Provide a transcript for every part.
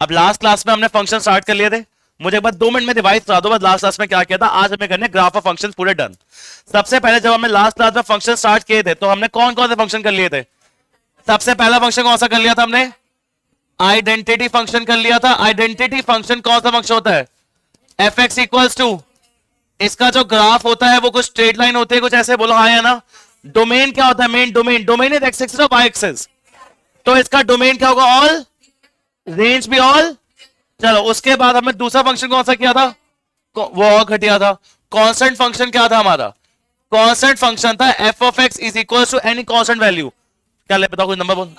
अब last class में हमने फंक्शन स्टार्ट कर लिए थे, मुझे एक बार 2 मिनट में रिवाइज करा दो बस लास्ट क्लास में क्या किया था। आज हमें करने ग्राफ ऑफ फंक्शन पूरे डन। सबसे पहले जब हमने लास्ट क्लास में फंक्शन स्टार्ट किए थे तो हमने कौन कौन से फंक्शन कर लिए थे? सबसे पहला फंक्शन कौन सा कर लिया था हमने? आइडेंटिटी फंक्शन कर लिया था। आइडेंटिटी फंक्शन कौन सा फंक्शन होता है? एफ एक्स इक्वल्स टू, इसका जो ग्राफ होता है वो कुछ स्ट्रेट लाइन होती है, कुछ ऐसे बोलो हाँ या ना। डोमेन क्या होता है? Main domain, domain is x axis और वाई एक्सिस, तो इसका डोमेन क्या होगा? ऑल, रेंज भी ऑल। चलो उसके बाद हमने दूसरा फंक्शन कौन सा किया था? वो और घटिया था। कांस्टेंट फंक्शन क्या था हमारा? कांस्टेंट फंक्शन था F of x is equal to any constant value. क्या ले बताओ, कोई नंबर बोल।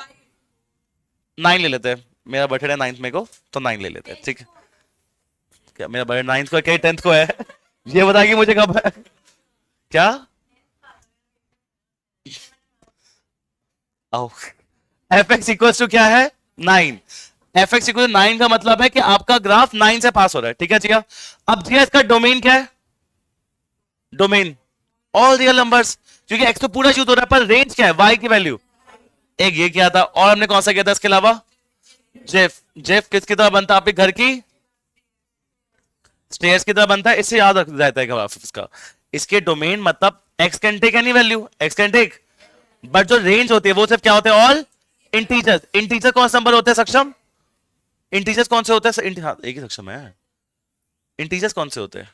9 ले लेते हैं, मेरा बर्थडे है 9th में को, तो 9 ले लेते हैं, ठीक है। क्या मेरा बर्थडे 9th को क्या 10th को है? ये बता कि मुझे कब है क्या? एफ एक्स इक्वल टू क्या है? 9। एफ एक्स इक्वल 9 का मतलब है कि आपका ग्राफ 9 से पास हो रहा है, ठीक है जी। अब जी इसका डोमेन क्या है? डोमेन ऑल रियल नंबर्स, क्योंकि एक्स तो पूरा शूट हो रहा है, पर रेंज क्या है? वाई की वैल्यू। एक ये किया था, और हमने कौन सा किया था इसके अलावा? जेफ। जेफ किसकी तरह बनता है? आपके घर की स्टेयर्स की तरह बनता है, इससे याद रख जाता है ग्राफ इसका। इसके डोमेन मतलब X can take any value, X can take, but जो रेंज होती है वो सिर्फ क्या होते हैं? All integers. इंटीजर कौन सा नंबर होते हैं सक्षम? इंटीजर्स कौन से होते हैं? हाँ, एक ही सक्षम है। इंटीजर्स कौन से होते हैं?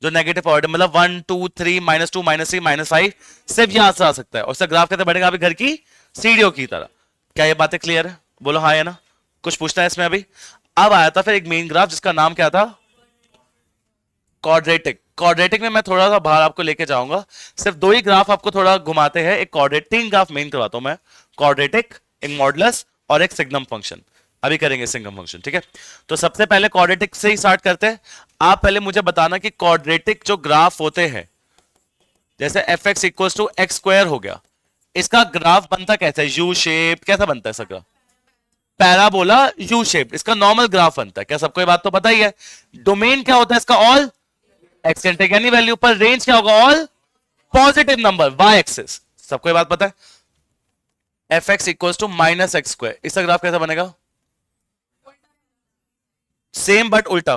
जो नेगेटिव ऑर्डर, मतलब 1 2 3 -2 -3 -5, सिर्फ यहां से आ सकता है, और उसका ग्राफ कैसे बढ़ेगा? अभी घर की सीढ़ियों की तरह। क्या ये बातें क्लियर है? बोलो हाँ या ना। कुछ पूछना है इसमें अभी? अब आया था फिर एक मेन ग्राफ जिसका नाम क्या था? क्वाड्रेटिक। क्वाड्रेटिक में मैं थोड़ा सा बाहर आपको लेके जाऊंगा, सिर्फ 2 ही ग्राफ आपको थोड़ा घुमाते हैं। एक क्वाड्रेटिक, 3 ग्राफ मेन करवाता हूं मैं। क्वाड्रेटिक, एक मॉडुलस और एक सिग्नम फंक्शन। अभी करेंगे सिग्नम फंक्शन, ठीक है। तो सबसे पहले क्वाड्रेटिक से ही स्टार्ट करते हैं। आप पहले मुझे बताना कि क्वाड्रेटिक जो ग्राफ होते हैं, जैसे F x equal to X square हो गया, इसका ग्राफ बनता कैसे? U shape. कैसा बनता है इसका ग्राफ? पैराबोला यू शेप, इसका नॉर्मल ग्राफ बनता है। क्या सबको ये बात तो पता ही है? डोमेन क्या होता है इसका? All X can take any value, पर रेंज क्या होगा? All positive number, Y axis. सबको ये बात पता है? F x equal to minus X square, इसका ग्राफ कैसा बनेगा? सेम बट उल्टा।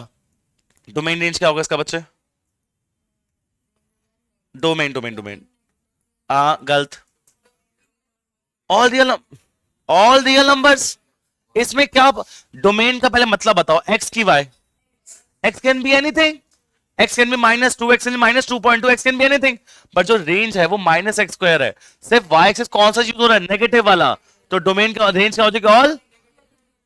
डोमेन रेंज क्या होगा इसका बच्चे? डोमेन डोमेन डोमेन गलत। All real, all real numbers. इसमें क्या डोमेन का पहले मतलब बताओ? एक्स की Y, X can be anything, X can B -2, x can B -2.2, x can be anything, but जो रेंज है वो माइनस एक्स स्क्वायर है। सिर्फ वाई एक्सिस कौन सा यूज हो रहा है? नेगेटिव वाला, तो डोमेन का रेंज क्या हो जाएगा? ऑल।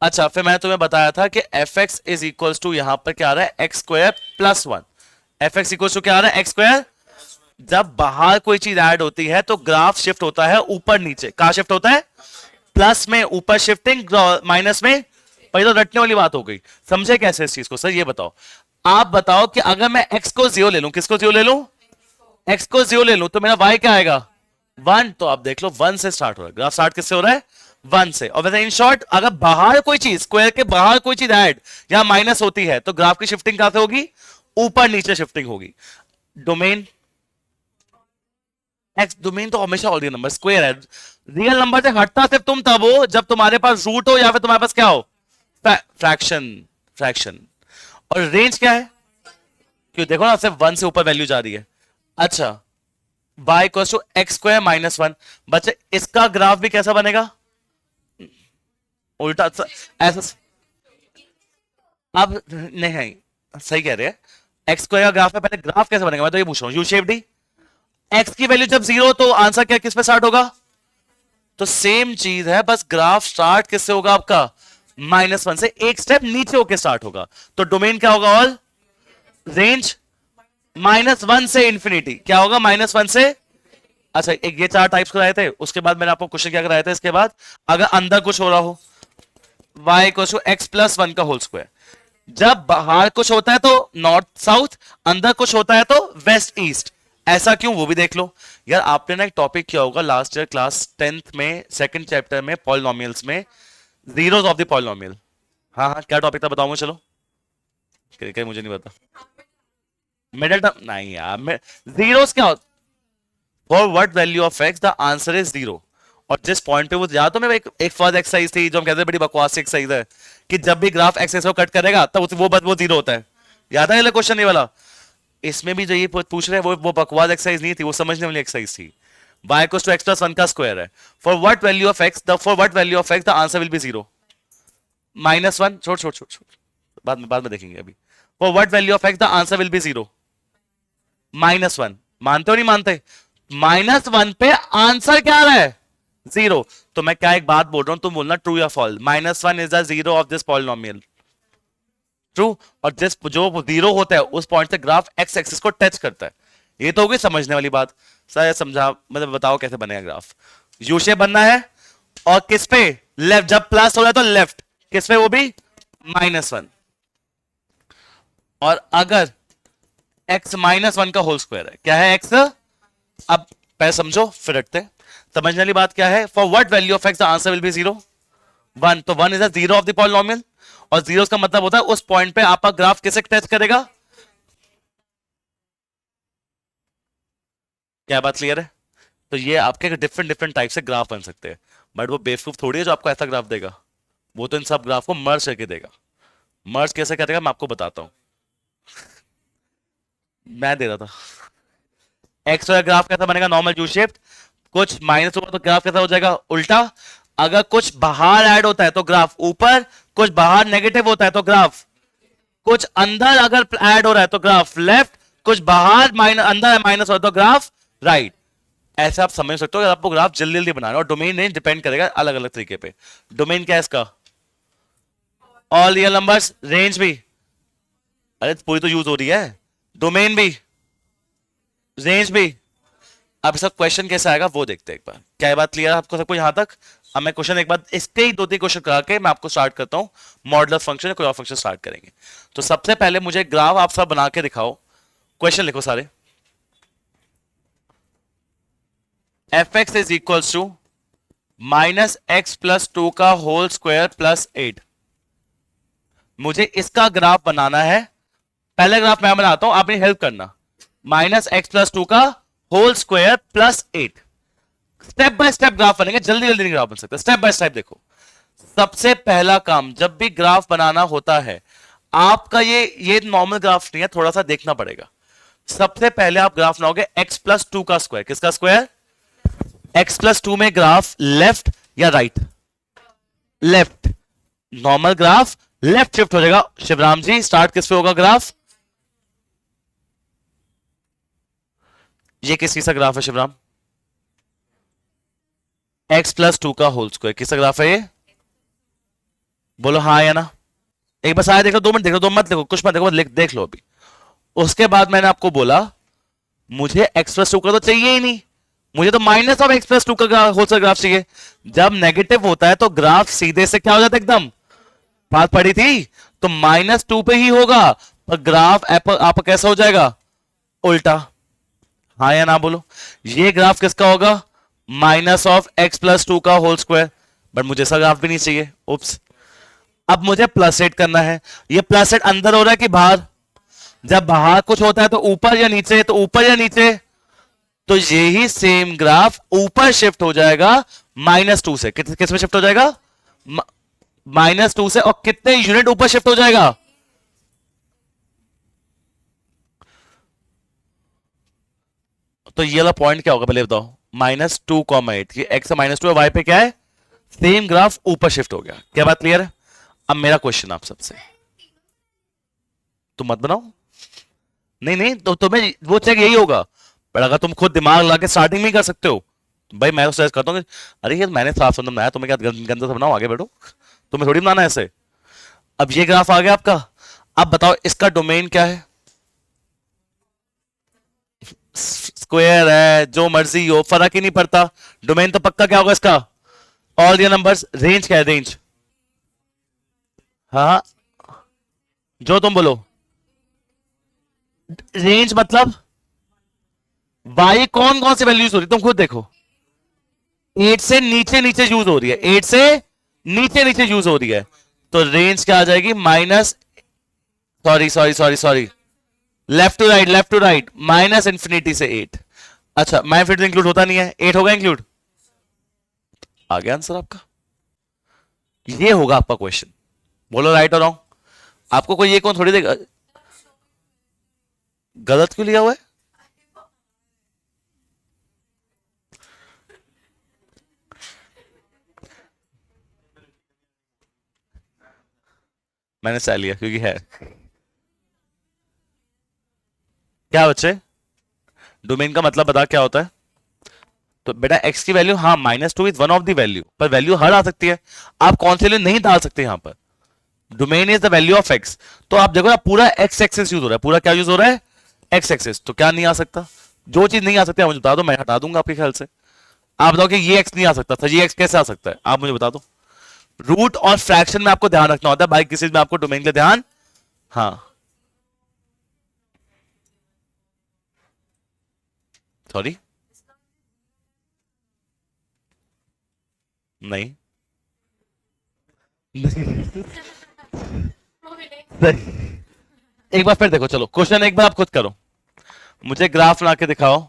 अच्छा, फिर मैंने तुम्हें बताया था कि F X is equal to यहां पर क्या आ रहा है? X square plus 1। F x equal to क्या आ रहा है? X square. जब बाहर कोई चीज ऐड होती है तो ग्राफ शिफ्ट होता है ऊपर नीचे। कहां शिफ्ट होता है? प्लस में ऊपर शिफ्टिंग, माइनस में। पर तो रटने वाली बात हो गई, समझे कैसे इस चीज को? सर ये बताओ, आप बताओ कि अगर मैं x को 0 ले लूं, किसको 0 ले लूं? x को 0 ले लूं, तो मेरा y क्या आएगा? 1। तो आप देख लो 1 से स्टार्ट हो रहा है ग्राफ। स्टार्ट किससे हो रहा है? 1 से। और वैसे इन शॉर्ट, अगर बाहर कोई चीज, स्क्वायर के बाहर कोई चीज ऐड या माइनस होती है तो ग्राफ की शिफ्टिंग कहां से होगी? ऊपर नीचे शिफ्टिंग होगी। डोमेन एक्स, डोमेन तो हमेशा ऑल रियल नंबर, स्क्वायर है। रियल नंबर से हटता सिर्फ तुम तब हो जब तुम्हारे पास रूट हो या फिर तुम्हारे पास क्या हो? फ्रैक्शन। फ्रैक्शन। और रेंज क्या है? क्यों देखो ना, सिर्फ 1 से ऊपर वैल्यू जा रही है। अच्छा, y equal to X square -1। बच्चे इसका ग्राफ भी कैसा बनेगा? उल्टा ऐसा। अब नहीं, सही कह रहे हैं। एक्स स्क्वायर का ग्राफ में पहले ग्राफ कैसे बनेगा मैं तो ये पूछ रहा हूं। U shape D. एक्स की वैल्यू जब 0 तो आंसर क्या किस पे स्टार्ट होगा? तो सेम चीज है, बस ग्राफ स्टार्ट किससे होगा आपका? -1 से, एक स्टेप नीचे होके स्टार्ट होगा। तो डोमेन क्या होगा? ऑल। रेंज -1 से इंफिनिटी, क्या होगा? -1 से। अच्छा, एक ये 4 टाइप्स कराए थे, उसके बाद मैंने आपको क्वेश्चन क्या कराया था इसके बाद? अगर अंदर कुछ हो रहा हो, y equal to x plus 1 का होल स्क्वायर। जब बाहर कुछ होता है तो नॉर्थ साउथ, अंदर कुछ होता है तो वेस्ट ईस्ट। ऐसा क्यों, वो भी देख लो। यार आपने ना एक टॉपिक किया होगा लास्ट ईयर क्लास 10th में, सेकंड चैप्टर में, पॉलिनोमियल्स में, जीरोस ऑफ द पॉलिनोमियल। हाँ हाँ, क्या टॉपिक था बताऊंगा, चलो। कहीं मुझे नहीं पता। मिडिल टर्म नहीं यार, जीरोस क्या होता? For what value of x the answer is 0। और जिस पॉइंट पे वो याद तो मैं एक फर्स्ट एक्सरसाइज थी जो हम कहते हैं बड़ी बकवास एक्सरसाइज है कि जब भी ग्राफ एक्स को कट करेगा तब वो जीरो होता है। याद है क्वेश्चन ये वाला? इसमें भी जो ये पूछ रहे हैं वो बकवास एक्सरसाइज नहीं थी, वो समझने वाली एक्सरसाइज थी। y equals to x plus one का स्क्वायर है। For what value of x the answer will be zero. Minus one छोड़ छोड़ छोड़ छोड़, बाद में देखेंगे अभी। For what value of x the answer will be zero. Minus one मानते हो नहीं मानते? माइनस वन पे आंसर क्या आ रहा है? जीरो। तो मैं क्या एक बात बोल रहा हूं, तुम बोलना ट्रू या false. Minus one is the zero of this polynomial. True. और जिस जो जीरो होता है उस पॉइंट से ग्राफ एक्स एक्सिस को टच करता है। ये तो होगी समझने वाली बात। सर समझा, मतलब बताओ कैसे बनेगा ग्राफ। यू शेप बनना है और किस पे? लेफ्ट। जब प्लस हो जाए तो लेफ्ट, किस पे? वो भी माइनस वन। और अगर x माइनस वन का होल स्क्वायर है, क्या है x? अब पहले समझो फिर रखते। समझने वाली बात क्या है? For what value of x the answer will be zero. One. तो one is the zero of the polynomial, और जीरो का मतलब होता है उस पॉइंट पे आपका ग्राफ किसे टच करेगा। क्या बात क्लियर है? तो ये आपके डिफरेंट डिफरेंट टाइप से ग्राफ बन सकते हैं, बट वो बेवकूफ थोड़ी है जो आपको ऐसा ग्राफ देगा। वो तो इन सब ग्राफ को मर्ज करके देगा। मर्ज कैसे करेगा मैं आपको बताता हूं। मैं दे रहा था एक्स वाला ग्राफ कैसा बनेगा? Normal U shaped. कुछ माइनस होगा तो ग्राफ कैसा हो जाएगा? उल्टा। अगर कुछ बाहर ऐड होता है तो ग्राफ ऊपर, कुछ बाहर नेगेटिव होता है तो ग्राफ, कुछ अंदर अगर ऐड हो रहा है तो ग्राफ लेफ्ट, कुछ बाहर अंदर माइनस हो रहा है तो ग्राफ राइट। ऐसा आप समझ सकते हो। अगर आपको ग्राफ जल्दी जल्दी बनाना है, और डोमेन रेंज डिपेंड करेगा अलग अलग तरीके पे। डोमेन क्या है इसका? All real numbers. रेंज भी, अरे पूरी तो यूज हो रही है। डोमेन भी, रेंज भी। अब इसका क्वेश्चन कैसा आएगा वो देखते हैं एक बार। क्या बात क्लियर है आपको सबको यहां तक? अब मैं क्वेश्चन एक बार इसके ही दो तीन क्वेश्चन करा के मैं आपको स्टार्ट करता हूं। मॉडुलर फंक्शन या कोई और फंक्शन स्टार्ट करेंगे। तो सबसे पहले मुझे ग्राफ आप सब बना के दिखाओ। क्वेश्चन लिखो सारे। F X is equal to minus X plus two का होल स्क्वायर प्लस 8। मुझे इसका ग्राफ बनाना है। पहले ग्राफ मैं बनाता हूं, आपने हेल्प करना। माइनस एक्स प्लस टू का whole square plus 8। Step by step graph बनेंगे, जल्दी जल्दी नहीं ग्राफ बन सकता। स्टेप बाय स्टेप देखो। सबसे पहला काम जब भी ग्राफ बनाना होता है, आपका ये नॉर्मल ग्राफ नहीं है, थोड़ा सा देखना पड़ेगा। सबसे पहले आप ग्राफ बनाओगे x प्लस टू का स्क्वायर। किसका स्क्वायर? x प्लस टू में ग्राफ लेफ्ट या right? Left. Normal graph left shift हो जाएगा। शिवराम जी स्टार्ट किस पे होगा ग्राफ? ये किस चीज का ग्राफ है शिवराम? x प्लस टू का होल स्क्वायर। किसका ग्राफ है ये? बोलो हाँ या ना। एक बस आया देख लो, 2 मिनट देख लो, 2 मत देखो, कुछ मत देखो, देख लो अभी। उसके बाद मैंने आपको बोला मुझे x प्लस टू का तो चाहिए ही नहीं, मुझे तो minus of x plus two का होल स्क्वायर ग्राफ चाहिए। जब नेगेटिव होता है तो ग्राफ सीधे से क्या हो जाता है? एकदम बात पड़ी थी तो माइनस टू पे ही होगा, पर ग्राफ आपका कैसा हो जाएगा? उल्टा। हाँ या ना बोलो। ये ग्राफ किसका होगा? Minus of x plus two का होल स्क्वायर। बट मुझे ऐसा ग्राफ भी नहीं चाहिए। उप्स। अब मुझे प्लस 8 करना है। ये प्लस 8 अंदर हो रहा है कि बाहर? जब बाहर कुछ होता है तो ऊपर या नीचे? तो ऊपर या नीचे? तो यही सेम ग्राफ ऊपर शिफ्ट हो जाएगा माइनस टू से। किस में शिफ्ट हो जाएगा? माइनस टू से। और कितने यूनिट ऊपर शिफ्ट हो जाएगा? तो ये वाला पॉइंट क्या होगा पहले बताओ? Minus two comma eight. X minus two है, वाई पे क्या है? सेम ग्राफ ऊपर शिफ्ट हो गया। क्या बात क्लियर है? अब मेरा क्वेश्चन आप सबसे, तुम मत बनाओ। नहीं नहीं, तो तुम्हें वो चेक यही होगा। पर अगर तुम खुद दिमाग लगा के स्टार्टिंग में कर सकते हो, भाई मैं तो सजेस्ट करता हूँ अरे ये मैंने साफ सुंदर बनाया, तुम्हें क्या गंदा सा बनाओ, आगे बैठो। तुम्हें थोड़ी बनाना है ऐसे। अब ये ग्राफ आ गया आपका। अब बताओ इसका डोमेन क्या है? स्क्वायर है, जो मर्जी हो, फर्क ही नहीं पड़ता। डोमेन तो पक्का क्या होगा इसका? All real numbers. रेंज क्या है? रेंज, हाँ जो तुम बोलो। रेंज मतलब वाई कौन कौन सी वैल्यूज हो रही है तुम खुद देखो। 8 से नीचे नीचे यूज हो रही है, 8 से नीचे नीचे यूज हो रही है। तो रेंज क्या आ जाएगी? Minus, sorry sorry sorry sorry, left to right, minus infinity से 8। अच्छा, माइनस इंक्लूड होता नहीं है, 8 होगा इंक्लूड। आ गया आंसर आपका, ये होगा आपका क्वेश्चन। बोलो राइट और रॉन्ग। आपको कोई ये कौन थोड़ी देगा, गलत क्यों लिया हुआ है? मैंने सह लिया क्योंकि है। क्या बच्चे, डोमेन का मतलब बता क्या होता है? तो बेटा x की वैल्यू, हाँ -2 is one of the value, पर वैल्यू हर आ सकती है, आप कौन से लिए नहीं डाल सकते यहां पर। Domain is the value of x। तो आप देखो ना पूरा x एक्सिस यूज हो रहा है, पूरा क्या यूज हो रहा है, x एक्सिस। तो क्या नहीं आ सकता, जो चीज नहीं आ सकती मुझे बता दो, मैं हटा दूंगा आपके ख्याल से। आप बताओ कि ये x नहीं आ सकता था, ये x कैसे आ सकता है, आप मुझे बता दो। रूट और फ्रैक्शन में आपको ध्यान रखना होता है भाई, किसी में आपको डोमेन का ध्यान, हाँ सॉरी नहीं एक बार फिर देखो, चलो क्वेश्चन एक बार आप खुद करो, मुझे ग्राफ बना के दिखाओ।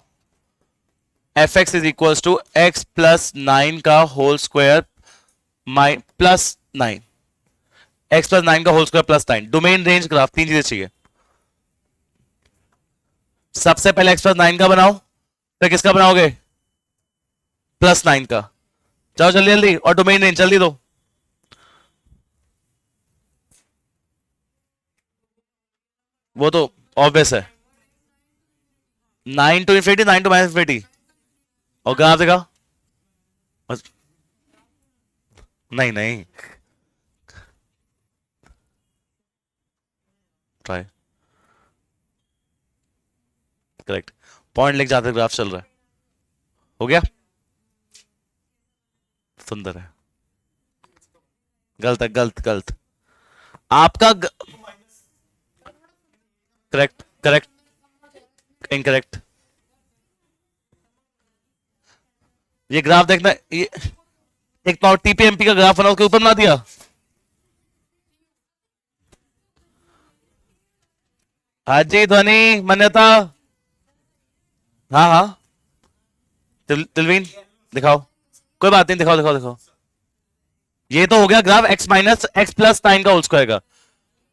F X is equal to x plus 9 का whole square plus 9, X plus 9 का whole square plus 9, domain range graph, तीन चीजें चाहिए। सबसे पहले एक्स प्लस 9 का बनाओ, फिर किसका बनाओगे, प्लस 9 का। जाओ जल्दी जल्दी, और डोमेन रेंज जल्दी दो। वो तो ऑब्वियस है, 9 to infinity, 9 to minus infinity. और ग्राफ देखा, नहीं नहीं ट्राई, करेक्ट, पॉइंट लिख जाते ग्राफ चल रहा है, हो गया, सुंदर है। गलत है, गलत गलत, आपका करेक्ट करेक्ट इनकरेक्ट। ये ग्राफ देखना, ये एक तो टीपीएमपी का ग्राफ बना, उसके ऊपर बना दिया। हाजी ध्वनि मान्यता, हाँ हाँ तिलवीन दिखाओ, कोई बात नहीं, दिखाओ दिखाओ दिखाओ। ये तो हो गया graph x minus X plus 9 का होल स्क्वायर का,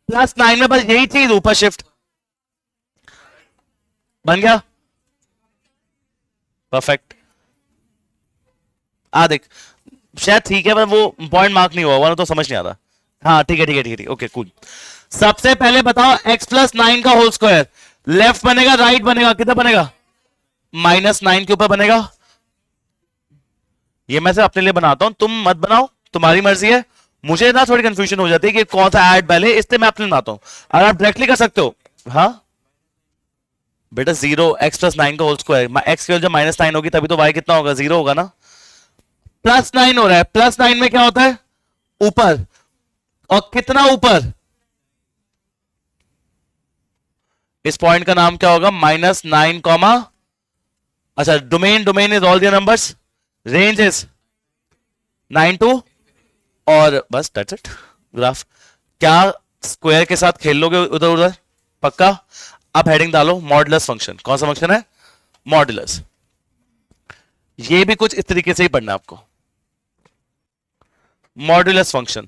प्लस 9 में बस यही चीज ऊपर शिफ्ट बन गया, परफेक्ट। आ देख, शायद ठीक है, पर वो पॉइंट मार्क नहीं हुआ, वरना तो समझ नहीं आ रहा। हाँ ठीक है ठीक है ठीक है ठीक, ओके कूल। सबसे पहले बताओ x प्लस 9 का होल स्क्वायर, लेफ्ट बनेगा राइट बनेगा, कितना बनेगा, -9 के ऊपर बनेगा। ये मैं से अपने लिए बनाता हूं, तुम मत बनाओ, तुम्हारी मर्जी है। मुझे ना थोड़ी कंफ्यूजन हो जाती है कि कौन सा ऐड पहले, इसलिए मैं अपने बनाता हूं। अगर आप डायरेक्टली कर सकते हो, हाँ बेटा 0 x प्लस 9 का होल स्क्वायर, एक्स की जब -9 होगी तभी तो y कितना होगा, 0 होगा ना। +9 हो रहा है, +9 में क्या होता है, ऊपर, और कितना ऊपर, इस पॉइंट का नाम क्या होगा, -9 कॉमा, अच्छा domain is all the numbers, range is 9 to, और बस दैट्स इट। ग्राफ क्या स्क्वायर के साथ खेल लोगे उधर उधर, पक्का। अब हेडिंग डालो मॉडुलस फंक्शन, कौन सा फंक्शन है, मॉडुलस। ये भी कुछ इस तरीके से ही पढ़ना है आपको, मॉडुलस फंक्शन।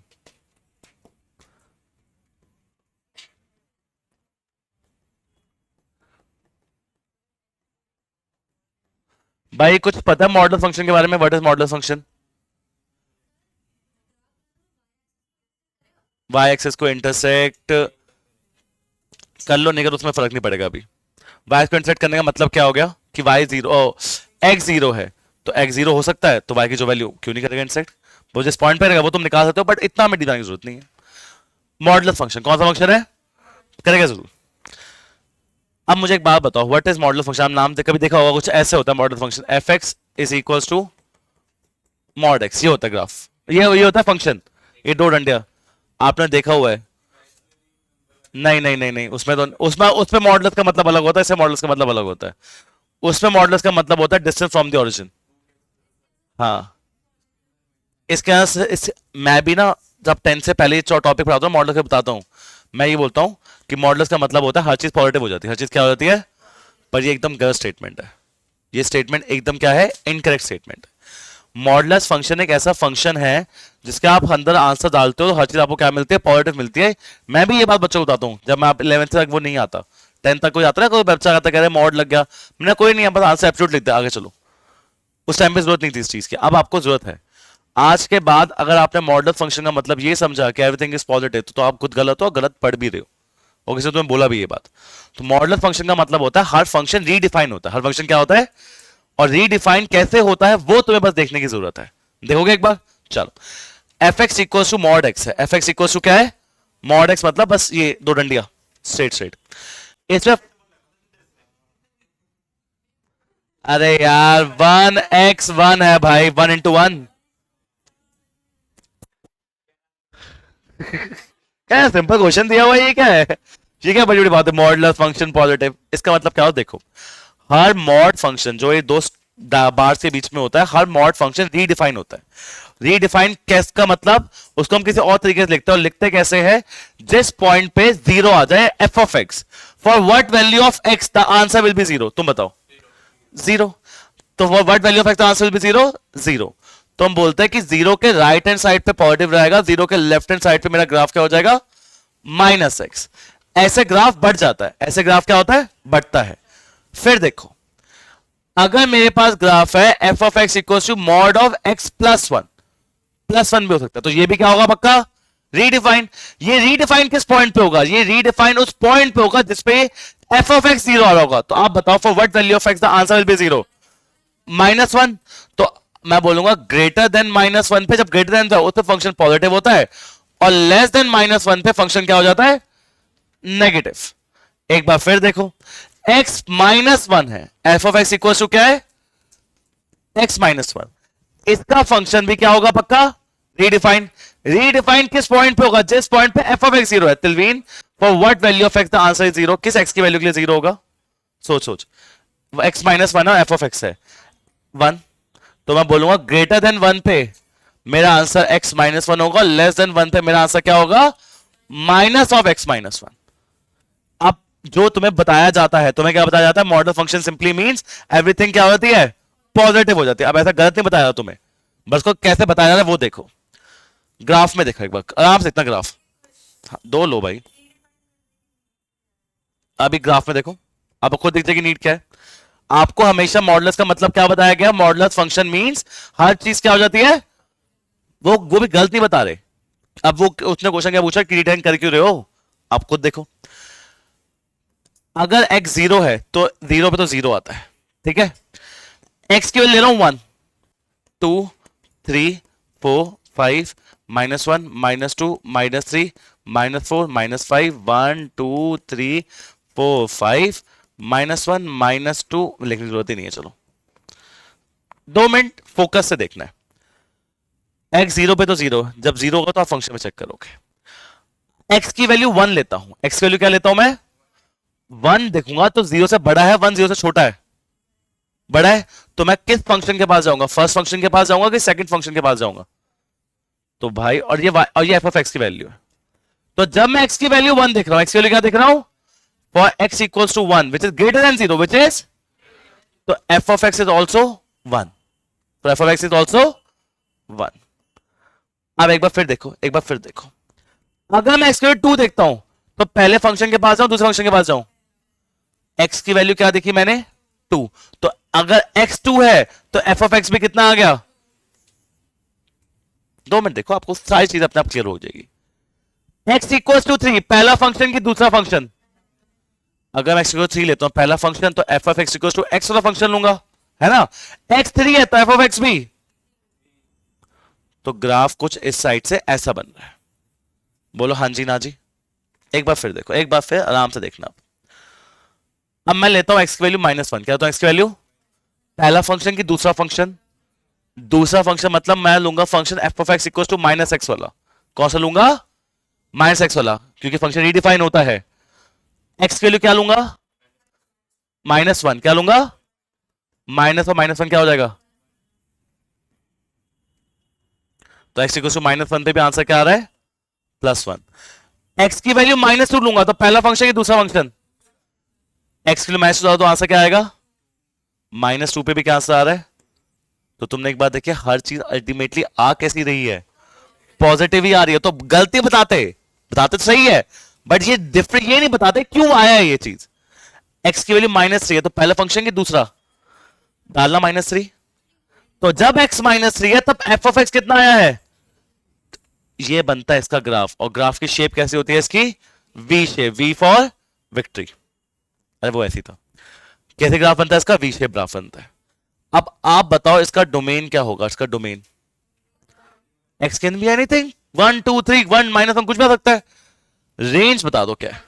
भाई कुछ पता है मॉडुलस फंक्शन के बारे में, what is modulus function? Y axis को इंटरसेक्ट कर लो, नहीं कर उसमें फर्क नहीं पड़ेगा अभी। वाई को इंटरसेक्ट करने का मतलब क्या हो गया कि वाई 0, एक्स 0 है, तो एक्स 0 हो सकता है, तो वाई की जो वैल्यू क्यों नहीं करेगा इंटरसेक्ट, वो जिस पॉइंट पे रहेगा वो तुम निकाल सकते हो, बट इतना में डिजाइन की जरूरत नहीं है। मॉडुलस फंक्शन कौन सा फंक्शन है, करेगा जरूर। अब मुझे एक बात बताओ, व्हाट इज मॉडुलस फंक्शन, आप नाम कभी देखा होगा, कुछ ऐसे होता है modulus function, F X is equal to mod X, ये होता है ग्राफ, ये होता है फंक्शन, ये दो डंडिया आपने देखा हुआ है। नहीं नहीं नहीं नहीं, उसमें मॉडुलस का मतलब अलग होता है, इससे मॉडुलस का मतलब अलग होता है। उसमें मॉडुलस का मतलब होता है डिस्टेंस फ्रॉम द ओरिजिन। हाँ मैं भी ना जब 10 से पहले टॉपिक पढ़ाता हूँ मॉडुलस का बताता हूँ, मैं ये बोलता हूँ कि मॉडुलस का मतलब होता है हर चीज पॉजिटिव हो जाती है, हर चीज क्या हो जाती है, पर ये एकदम गलत स्टेटमेंट है। ये स्टेटमेंट एकदम क्या है, इनकरेक्ट स्टेटमेंट है। मॉडुलस फंक्शन एक ऐसा फंक्शन है जिसके आप अंदर आंसर डालते हो तो हर चीज आपको क्या मिलती है, पॉजिटिव मिलती है। मैं भी ये बात बच्चों को बताता हूँ, जब मैं आप 11th तक वो नहीं आता, 10th तक कोई आता है, कोई बच्चा आता कह रहे मॉड लग गया, मैंने कोई नहीं, बस आंसर एब्सोल्यूट लिख दिया, आगे चलो। उस टाइम पे जरूरत नहीं थी इस चीज की, अब आपको जरूरत है। आज के बाद अगर आपने मॉडुलस फंक्शन का मतलब ये समझा कि एवरीथिंग इज पॉजिटिव, तो आप खुद गलत हो, गलत पढ़ भी रहे हो, और किसी ने तुम्हें बोला भी ये बात। तो मॉडुलस फंक्शन का मतलब होता है हर फंक्शन रीडिफाइन होता है। हर फंक्शन क्या होता है और रीडिफाइन कैसे होता है वो तुम्हें बस देखने की जरूरत है। देखोगे एक बार, चलो। F x equal to mod x है। एफ एक्स इक्वल टू क्या है, मॉड एक्स, मतलब बस ये दो डंडिया स्ट्रेट स्ट्रेट इसमें। अरे यार 1x1 है भाई, 1 into 1 क्या है, सिंपल क्वेश्चन दिया हुआ है, ये क्या है, ये क्या बड़ी बड़ी बात है। मॉडुलस फंक्शन पॉजिटिव, इसका मतलब क्या हो, देखो हर मॉड फंक्शन जो ये दो बार के बीच में होता है, हर मॉड फंक्शन रीडिफाइन होता है। रीडिफाइन कैस का मतलब, उसको हम किसी और तरीके से लिखते हैं, और लिखते कैसे है, जिस पॉइंट पे जीरो आ जाए F of x, for what value of x the answer will be zero. तुम बताओ, जीरो। तो for what value of x the answer will be zero, zero. तो हम बोलते हैं कि जीरो के राइट हैंड साइड पे पॉजिटिव रहेगा, जीरो के लेफ्ट हैंड साइड पे मेरा ग्राफ क्या हो जाएगा, माइनस एक्स। ऐसे ग्राफ बढ़ जाता है, ऐसे ग्राफ क्या होता है, बढ़ता है। फिर देखो, अगर मेरे पास ग्राफ है f of x equal to mod of x +1, +1 भी हो सकता है, तो ये भी क्या होगा पक्का, रीडिफाइन। ये रीडिफाइन किस पॉइंट पे होगा, ये रीडिफाइन उस पॉइंट पे होगा जिसपे एफ ऑफ एक्स जीरो आ रहा होगा। तो आप बताओ for what value of x the answer will be zero, -1। तो मैं बोलूंगा ग्रेटर देन -1 पे, जब ग्रेटर देन होता है फंक्शन पॉजिटिव होता है, और लेस देन -1 पे फंक्शन क्या हो जाता है, नेगेटिव। एक बार फिर देखो, x -1 है, f of x equal to क्या है, x -1। इसका फंक्शन भी क्या होगा पक्का, रीडिफाइन। रीडिफाइन किस पॉइंट पे होगा, जिस पॉइंट पे एफ ऑफ एक्स जीरो है। तिलवीन for what value of x the answer is zero, किस x की वैल्यू के लिए जीरो होगा, सोच सोच। x -1 और एफ ऑफ एक्स है 1, तो मैं बोलूंगा ग्रेटर देन 1 पे मेरा आंसर x -1 होगा, लेस देन 1 पे मेरा आंसर क्या होगा, माइनस ऑफ x -1। अब जो तुम्हें बताया जाता है, तुम्हें क्या बताया जाता है, model function simply means everything क्या होती है, पॉजिटिव हो जाती है। अब ऐसा गलत नहीं बताया तुम्हें, बस को कैसे बताया जाता है वो देखो। ग्राफ में देखो एक बार आराम से, इतना ग्राफ, हाँ, दो लो भाई। अभी ग्राफ में देखो, आपको खुद दिख जाएगी नीट क्या है। आपको हमेशा मॉडुलस का मतलब क्या बताया गया, मॉडुलस फंक्शन मींस हर चीज क्या हो जाती है, वो भी गलत नहीं बता रहे। अब वो उसने क्वेश्चन क्या पूछा कि रिटर्न कर क्यों रहे हो, आप खुद देखो। अगर x जीरो है तो जीरो पे तो जीरो आता है, ठीक है। x की वैल्यू ले रहा हूं 1 2 3 4 5 -1 -2 -3 -4 -5 1 2 3 4 5 -1 -2 लिखने की जरूरत ही नहीं है। चलो 2 मिनट फोकस से देखना है। x जीरो पे तो जीरो, जब जीरो होगा तो आप फंक्शन में चेक करोगे। x की वैल्यू 1 लेता हूं, x की वैल्यू क्या लेता हूं मैं, 1 देखूंगा तो जीरो से बड़ा है, 1 जीरो से छोटा है, बड़ा है, तो मैं किस फंक्शन के पास जाऊंगा, फर्स्ट फंक्शन के पास जाऊंगा कि सेकंड फंक्शन के पास जाऊंगा। तो भाई और ये एफ ऑफ एक्स की वैल्यू है, तो जब मैं x की वैल्यू 1 देख रहा हूं, x की वैल्यू क्या देख रहा हूं, for x equals to 1 which is greater than 0 which is, तो f of x is also 1, तो f of x is also 1। अब एक बार फिर देखो, एक बार फिर देखो, अगर मैं x की वैल्यू 2 देखता हूं तो पहले फंक्शन के पास जाऊं दूसरे फंक्शन के पास जाऊं, x की वैल्यू क्या देखी मैंने 2, तो अगर x 2 है तो एफ ऑफ एक्स भी कितना आ गया, 2 मिनट देखो, आपको सारी चीज अपने आप क्लियर हो जाएगी। x इक्वल टू 3 पहला फंक्शन की दूसरा फंक्शन, अगर मैं x इक्वल 3 लेता हूं पहला फंक्शन, तो f of x equal to x वाला फंक्शन लूंगा, है ना। x 3 है तो एफ ऑफ एक्स भी, तो ग्राफ कुछ इस साइड से ऐसा बन रहा है। बोलो हाँ जी ना जी। एक बार फिर देखो, एक बार फिर आराम से देखना। अब मैं लेता हूं x की वैल्यू -1, क्या होता है x की वैल्यू, पहला फंक्शन की दूसरा फंक्शन, दूसरा फंक्शन मतलब मैं लूंगा function f of x equal to -x वाला। कौन सा लूंगा, -x वाला, क्योंकि फंक्शन रीडिफाइन होता है। x की वैल्यू क्या लूंगा, -1, क्या लूंगा, माइनस और -1 क्या हो जाएगा, तो x इक्वल टू -1 पे भी आंसर क्या आ रहा है, +1। x की वैल्यू -2 लूंगा तो पहला फंक्शन की दूसरा फंक्शन, x के लिए -2 तो आंसर क्या आएगा, -2 पे भी क्या आंसर आ रहा है, तो तुमने एक बात देखी, हर चीज अल्टीमेटली आ कैसी रही है, पॉजिटिव ही आ रही है। तो गलती बताते बताते तो सही है, बट ये डिफरेंट ये नहीं बताते क्यों आया है ये चीज। एक्स की वैल्यू -3 है तो पहला फंक्शन की दूसरा डालना -3। तो जब x -3 है तब एफ ऑफ एक्स कितना आया है, ये बनता है इसका ग्राफ। और ग्राफ की शेप कैसी होती है इसकी, V shape, V for victory. अरे वो ऐसी था। कैसे ग्राफ बनता है इसका, वी शेप ग्राफ बनता है। अब आप बताओ इसका डोमेन क्या होगा, इसका domain x can be anything, 1 2 3 1 -1 कुछ भी आ सकता है। रेंज बता दो क्या है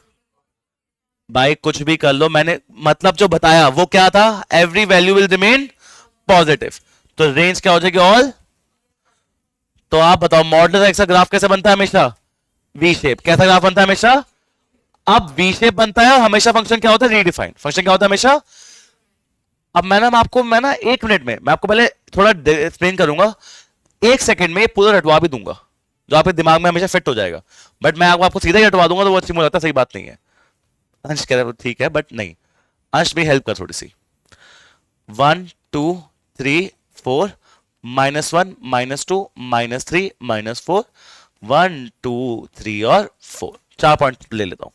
भाई, कुछ भी कर लो, मैंने मतलब जो बताया वो क्या था, every value will remain positive. तो रेंज क्या हो जाएगी, ऑल। तो आप बताओ मॉडल एक्स का ग्राफ कैसे बनता है हमेशा, वी शेप। कैसा ग्राफ बनता है हमेशा, अब वी शेप बनता है। हमेशा फंक्शन क्या होता है, रीडिफाइन। फंक्शन क्या होता है हमेशा। अब मैं ना 1 मिनट में मैं आपको पहले थोड़ा एक्सप्लेन करूंगा, 1 सेकंड में पूरा रटवा भी दूंगा जो आपके दिमाग में हमेशा फिट हो जाएगा। बट मैं आपको सीधा ही रटवा दूंगा तो वो अच्छी मुझे लगता है सही बात नहीं है। अंश कह रहा है ठीक है, बट नहीं, अंश भी हेल्प कर थोड़ी सी। 1 2 3 4 -1 -2 -3 -4 1 2 3 और 4, 4 पॉइंट ले लेता हूं।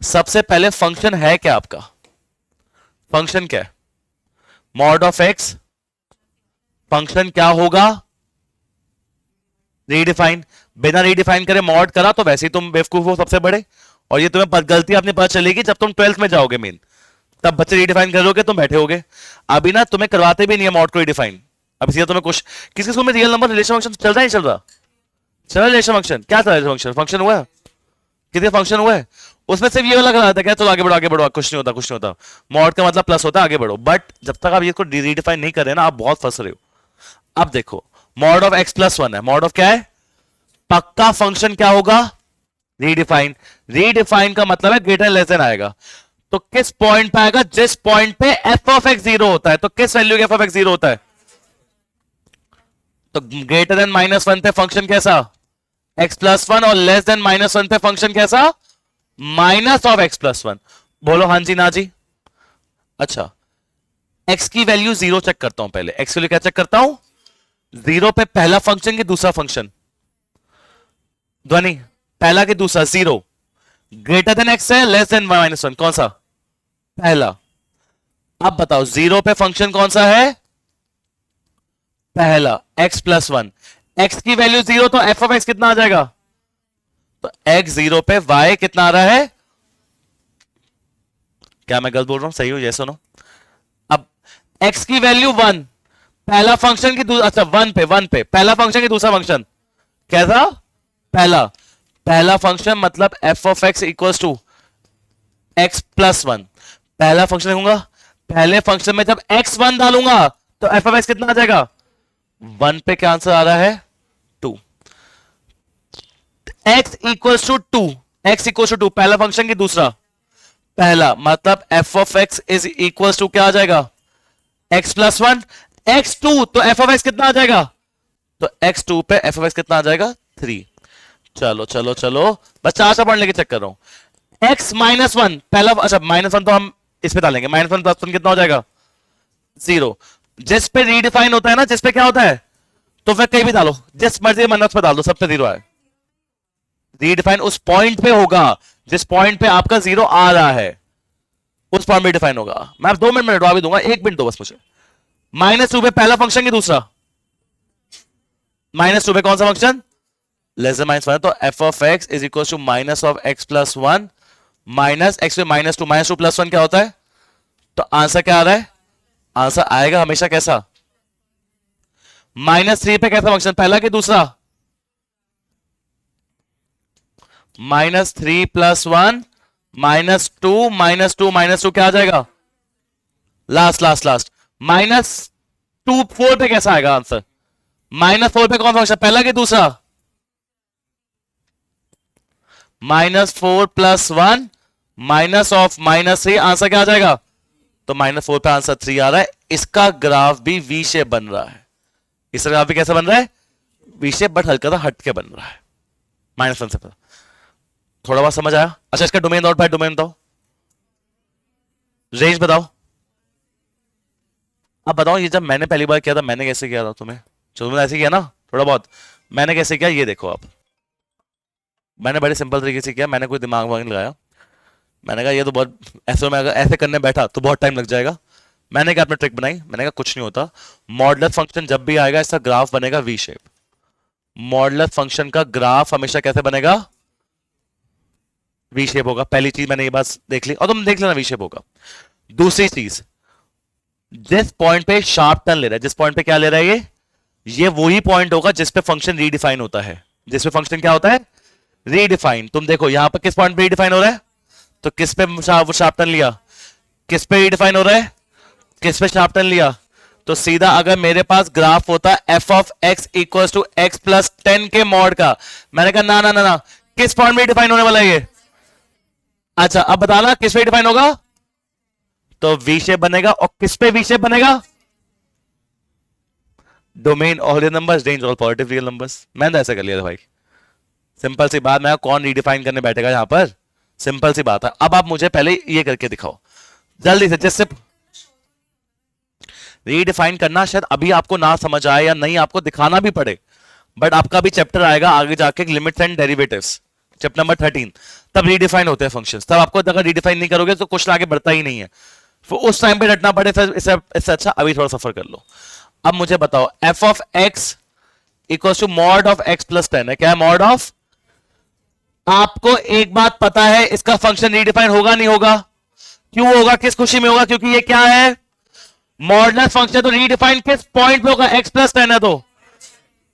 सबसे पहले फंक्शन है क्या आपका, फंक्शन क्या है, मॉड ऑफ एक्स। फंक्शन क्या होगा, रीडिफाइन। बिना रीडिफाइन करे मॉड करा तो वैसे ही तुम बेवकूफ हो सबसे बड़े, और ये तुम्हें गलती अपनी पता चलेगी जब तुम 12th में जाओगे मेन, तब बच्चे रीडिफाइन करोगे तुम बैठे होगे। अभी ना तुम्हें करवाते भी नहीं है मॉड को रीडिफाइन। अब सीधा तुम्हें कुछ किसके स्कूल में रियल नंबर रिलेशन फंक्शन चल रहा है, नहीं चल रहा, चल रहा रिलेशन फंक्शन, क्या चल रहा है फंक्शन, फंक्शन हुआ है, कितने फंक्शन हुआ है, उसमें सिर्फ ये वाला करा था क्या, चलो आगे बढ़ो आगे बढ़ो, कुछ नहीं होता कुछ नहीं होता। मॉड का मतलब प्लस होता है, आगे बढ़ो। बट जब तक आप ये को रीडिफाइन नहीं कर रहे ना, आप बहुत फंस रहे हो। अब देखो मॉड ऑफ x+1 है, मॉड ऑफ क्या है, पक्का फंक्शन क्या होगा, रीडिफाइन। रीडिफाइन का मतलब है ग्रेटर लेस देन आएगा। तो किस पॉइंट पे आएगा, जिस पॉइंट पे एफ ऑफ एक्स 0 होता है। तो किस वैल्यू के एफ ऑफ एक्स 0 होता है, तो ग्रेटर देन -1 पे फंक्शन कैसा, x+1, और लेस देन -1 पे फंक्शन कैसा, माइनस ऑफ x+1। बोलो हाँ जी ना जी। अच्छा, x की वैल्यू 0 चेक करता हूं पहले। x की वैल्यू क्या चेक करता हूं, 0 पे पहला फंक्शन की दूसरा फंक्शन, ध्वनि पहला की दूसरा, 0 ग्रेटर देन x है, लेस देन -1 कौन सा, पहला। अब बताओ 0 पे फंक्शन कौन सा है, पहला, x+1। x की वैल्यू 0 तो एफ ऑफ एक्स कितना आ जाएगा, तो x 0 पे y कितना आ रहा है, क्या मैं गलत बोल रहा हूं, सही हो ये सुनो। अब x की वैल्यू 1, पहला फंक्शन की अच्छा 1 पे पहला फंक्शन की दूसरा फंक्शन कैसा, पहला। पहला फंक्शन मतलब f of x equals to x+1। पहला फंक्शन लिखूंगा, पहले फंक्शन में जब x1 डालूंगा तो एफ ऑफ एक्स कितना आ जाएगा, 1 पे क्या आंसर आ रहा है, 2। x equals to 2, x equals to 2, पहला फंक्शन की दूसरा, पहला मतलब f of x is equals to क्या आ जाएगा, x+1 x2, तो एफ ऑफ एक्स कितना आ जाएगा, तो x2 पे एफ ऑफ एक्स कितना आ जाएगा, 3। चलो चलो चलो, बस 4 पॉइंट लेके चेक कर रहा हूं। x-1 पहला, अच्छा -1 तो हम इस पे डालेंगे, -1 कितना हो जाएगा, 0। जिस पे रीडिफाइन होता है ना, जिस पे क्या होता है, तो फिर कहीं भी डालो, जिस मर्जी मन पे डाल दो, सब पे 0 आए। रीडिफाइन उस पॉइंट पे होगा जिस पॉइंट पे आपका 0 आ रहा है, उस पॉइंट पे डिफाइन होगा। मैं 2 मिनट में डरवा भी दूंगा, 1 मिनट दो बस मुझे। -2 पे पहला फंक्शन की दूसरा, -2 पे कौन सा फंक्शन, लेस देन -1, तो f of x is equal to minus of x+1 minus x पे -2, -2 + 1 क्या होता है, तो आंसर क्या आ रहा है, आंसर आएगा हमेशा कैसा, -3 पे कैसा फंक्शन, पहला कि दूसरा, -3 + 1 -2 -2 -2 क्या आ जाएगा, लास्ट लास्ट लास्ट, -2 4 पे कैसा आएगा आंसर, -4 पे कौन फंक्शन, पहला कि दूसरा, -4 + 1 माइनस ऑफ -3, आंसर क्या आ जाएगा, तो -4 पे आंसर 3 आ रहा है। इसका ग्राफ भी वी शेप बन रहा है, इसका ग्राफ भी कैसा बन रहा है, वी शेप, बट हल्का सा हट के बन रहा है, -1 से पता, थोड़ा बहुत समझ आया। अच्छा इसका डोमेन और डोमेन बताओ, रेंज बताओ, अब बताओ, ये जब मैंने पहली बार किया था, मैंने कैसे किया था तुम्हें? चलो मैंने ऐसे किया ना थोड़ा बहुत। मैंने कैसे किया ये देखो आप। मैंने बड़े सिंपल तरीके से किया, मैंने कोई दिमाग वाग नहीं लगाया। मैंने कहा ये तो बहुत, ऐसे में अगर ऐसे करने बैठा तो बहुत टाइम लग जाएगा। मैंने क्या अपनी ट्रिक बनाई, मैंने कहा कुछ नहीं होता। मॉडुलस फंक्शन जब भी आएगा इसका ग्राफ बनेगा वी शेप। मॉडुलस फंक्शन का ग्राफ हमेशा कैसे बनेगा? वी शेप होगा। पहली चीज मैंने ये बात देख ली, और तुम देख लेना वी शेप होगा। दूसरी चीज, जिस पॉइंट पे शार्प टर्न ले रहा है, जिस पॉइंट पे क्या ले रहा है ये वही पॉइंट होगा जिस पे फंक्शन रीडिफाइन होता है। जिस पे फंक्शन क्या होता है? रीडिफाइन। तुम देखो यहां पर किस पॉइंट पे रीडिफाइन हो रहा है, तो किस पे शार्प टर्न लिया? किस पे रीडिफाइन हो रहा है? किस पे शार्प टर्न लिया? तो सीधा अगर मेरे पास ग्राफ होता f of x equal to x plus 10 के मॉड का, मैंने कहा ना ना ना ना, किस पॉइंट में डिफाइन होने वाला है ये? अच्छा अब बताना किस पे डिफाइन होगा? तो वी शेप बनेगा। और किस पे वी शेप बनेगा? Domain all real numbers, range all positive real numbers. मैंने तो ऐसा कर लिया था भाई, सिंपल सी बात। मैं कौन रीडिफाइन करने बैठेगा यहां पर? सिंपल सी बात है। अब आप मुझे पहले ये करके दिखाओ जल्दी से, जिससे रीडिफाइन करना शायद अभी आपको ना समझ आए या नहीं आपको दिखाना भी पड़े, बट आपका भी चैप्टर आएगा आगे जाके, limits and derivatives, chapter number 13, तब रीडिफाइन होते हैं फंक्शंस। तब आपको अगर रीडिफाइन नहीं करोगे तो क्वेश्चन आगे बढ़ता ही नहीं है, तो उस टाइम पे रटना पड़े। इससे अच्छा अभी थोड़ा सफर कर लो। अब मुझे बताओ f of x equal to mod of x plus 10 है। क्या है? Mod of. आपको एक बात पता है, इसका फंक्शन रीडिफाइन होगा नहीं होगा? क्यों होगा? किस खुशी में होगा? क्योंकि ये क्या है? Modulus function. तो रीडिफाइन किस पॉइंट पे होगा? एक्स प्लस 10 है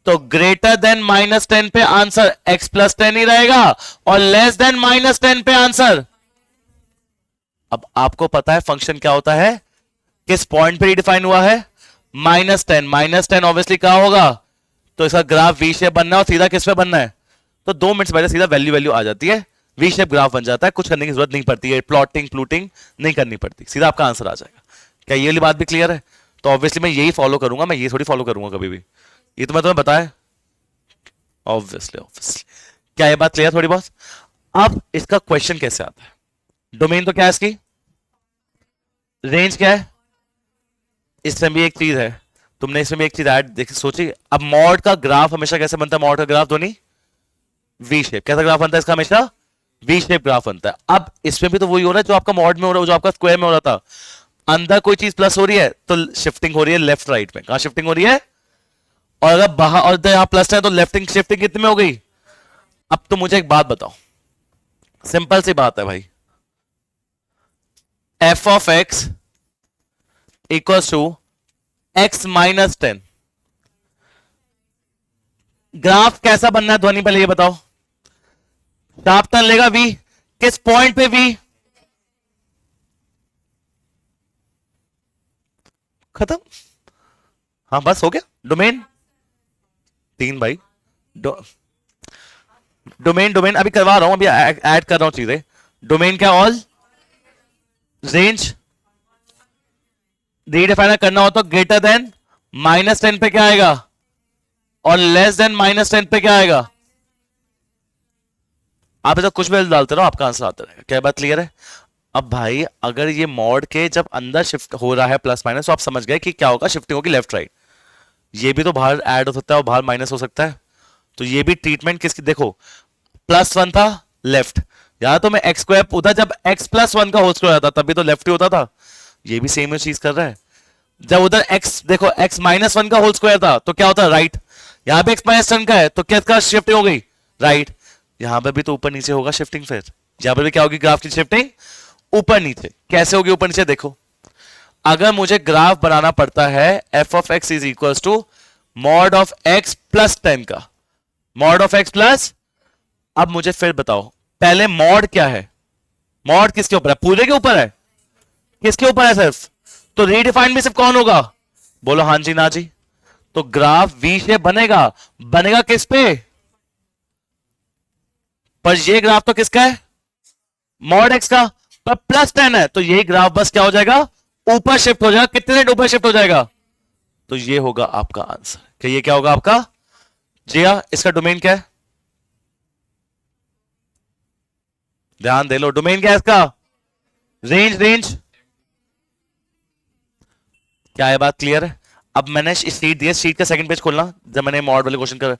तो ग्रेटर देन -10 पे आंसर x प्लस 10 ही रहेगा, और लेस देन -10 पे आंसर। अब आपको पता है फंक्शन क्या होता है, किस पॉइंट पे डिफाइन हुआ है? -10। -10 ऑब्वियसली क्या होगा? तो इसका ग्राफ वी शेप बनना है, और सीधा किस पे बनना है? तो 2 मिनट पहले सीधा वैल्यू वैल्यू आ जाती है, वी शेप ग्राफ बन जाता है, कुछ करने की जरूरत नहीं पड़ती है, प्लॉटिंग प्लूटिंग नहीं करनी पड़ती, सीधा आपका आंसर आ जाएगा। क्या ये वाली बात भी क्लियर है? तो ऑब्वियसली मैं यही फॉलो करूंगा, मैं ये थोड़ी फॉलो करूंगा कभी भी, ये तो मैं तुम्हें बताया। Obviously obviously. क्या ये बात क्लियर थोड़ी बहुत? अब इसका क्वेश्चन कैसे आता है? डोमेन तो क्या है इसकी? रेंज क्या है? इसमें भी एक चीज है, तुमने इसमें भी एक चीज ऐड देखी सोची। अब मॉड का ग्राफ हमेशा कैसे बनता है? मॉड का ग्राफ धोनी वी शेप। कैसा ग्राफ बनता है इसका? हमेशा वी शेप ग्राफ बनता है। अब इसमें भी तो वही हो रहा है जो आपका मॉड में हो रहा है, जो आपका स्क्वायर में हो रहा था। अंदर कोई चीज प्लस हो रही है तो शिफ्टिंग हो रही है लेफ्ट राइट में। कहां शिफ्टिंग हो रही है? और अगर बाहर और यहां प्लस है तो लेफ्टिंग शिफ्टिंग कितने में हो गई? अब तो मुझे एक बात बताओ, सिंपल सी बात है भाई, f of x equal to x minus 10, graph कैसा बनना है ध्वनि पहले ये बताओ। शार्प टर्न लेगा वी, किस पॉइंट पे वी? खत्म। हाँ बस हो गया। डोमेन 3 भाई, डोमेन डोमेन अभी करवा रहा हूं, अभी ऐड कर रहा हूं चीजें। डोमेन क्या? All range. रीडिफाइन करना हो तो ग्रेटर देन -10 पे क्या आएगा, और लेस देन -10 पे क्या आएगा? आप ऐसा कुछ भी डालते रहो, आपका आंसर आता रहेगा। क्या बात क्लियर है? अब भाई अगर ये मॉड के जब अंदर शिफ्ट हो रहा है प्लस माइनस, तो आप समझ गए कि क्या होगा, शिफ्टिंग होगी लेफ्ट राइट। ये भी तो बाहर ऐड हो सकता है और बाहर माइनस हो सकता है, तो ये भी ट्रीटमेंट किसकी देखो, +1 था लेफ्ट, या तो मैं एक्स स्क्वायर उधर, जब x प्लस 1 का होल स्क्वायर था तभी तो लेफ्ट ही होता था। ये भी सेम चीज कर रहा है। जब उधर x देखो x -1 का होल स्क्वायर था तो क्या होता है? राइट। यहां पे x -1 का है तो किसका शिफ्टिंग हो गई? राइट। यहां पे भी तो ऊपर नीचे होगा शिफ्टिंग, फिर यहां पे भी क्या होगी? ग्राफ की शिफ्टिंग ऊपर नीचे। कैसे होगी ऊपर नीचे? देखो, अगर मुझे ग्राफ बनाना पड़ता है f of x is equal to mod of x plus 10 का, मॉड ऑफ एक्स प्लस। अब मुझे फिर बताओ पहले मॉड क्या है? मॉड किसके ऊपर है? पूरे के ऊपर है। किसके ऊपर है? सिर्फ। तो रीडिफाइन में सिर्फ कौन होगा? बोलो हां जी ना जी। तो ग्राफ वी शेप बनेगा। बनेगा किस पे? पर ये ग्राफ तो किसका है? मॉड एक्स का। पर +10 है तो ये ग्राफ बस क्या हो जाएगा? ऊपर शिफ्ट हो जाएगा। कितने रेट ऊपर शिफ्ट हो जाएगा? तो ये होगा आपका आंसर। कि ये क्या होगा आपका? जी हाँ। इसका डोमेन क्या है? ध्यान दे लो, डोमेन क्या है इसका? रेंज। रेंज क्या है बात क्लियर है? अब मैंने शीट दी है, शीट का सेकंड पेज खोलना जब मैंने मॉड वाले क्वेश्चन कर,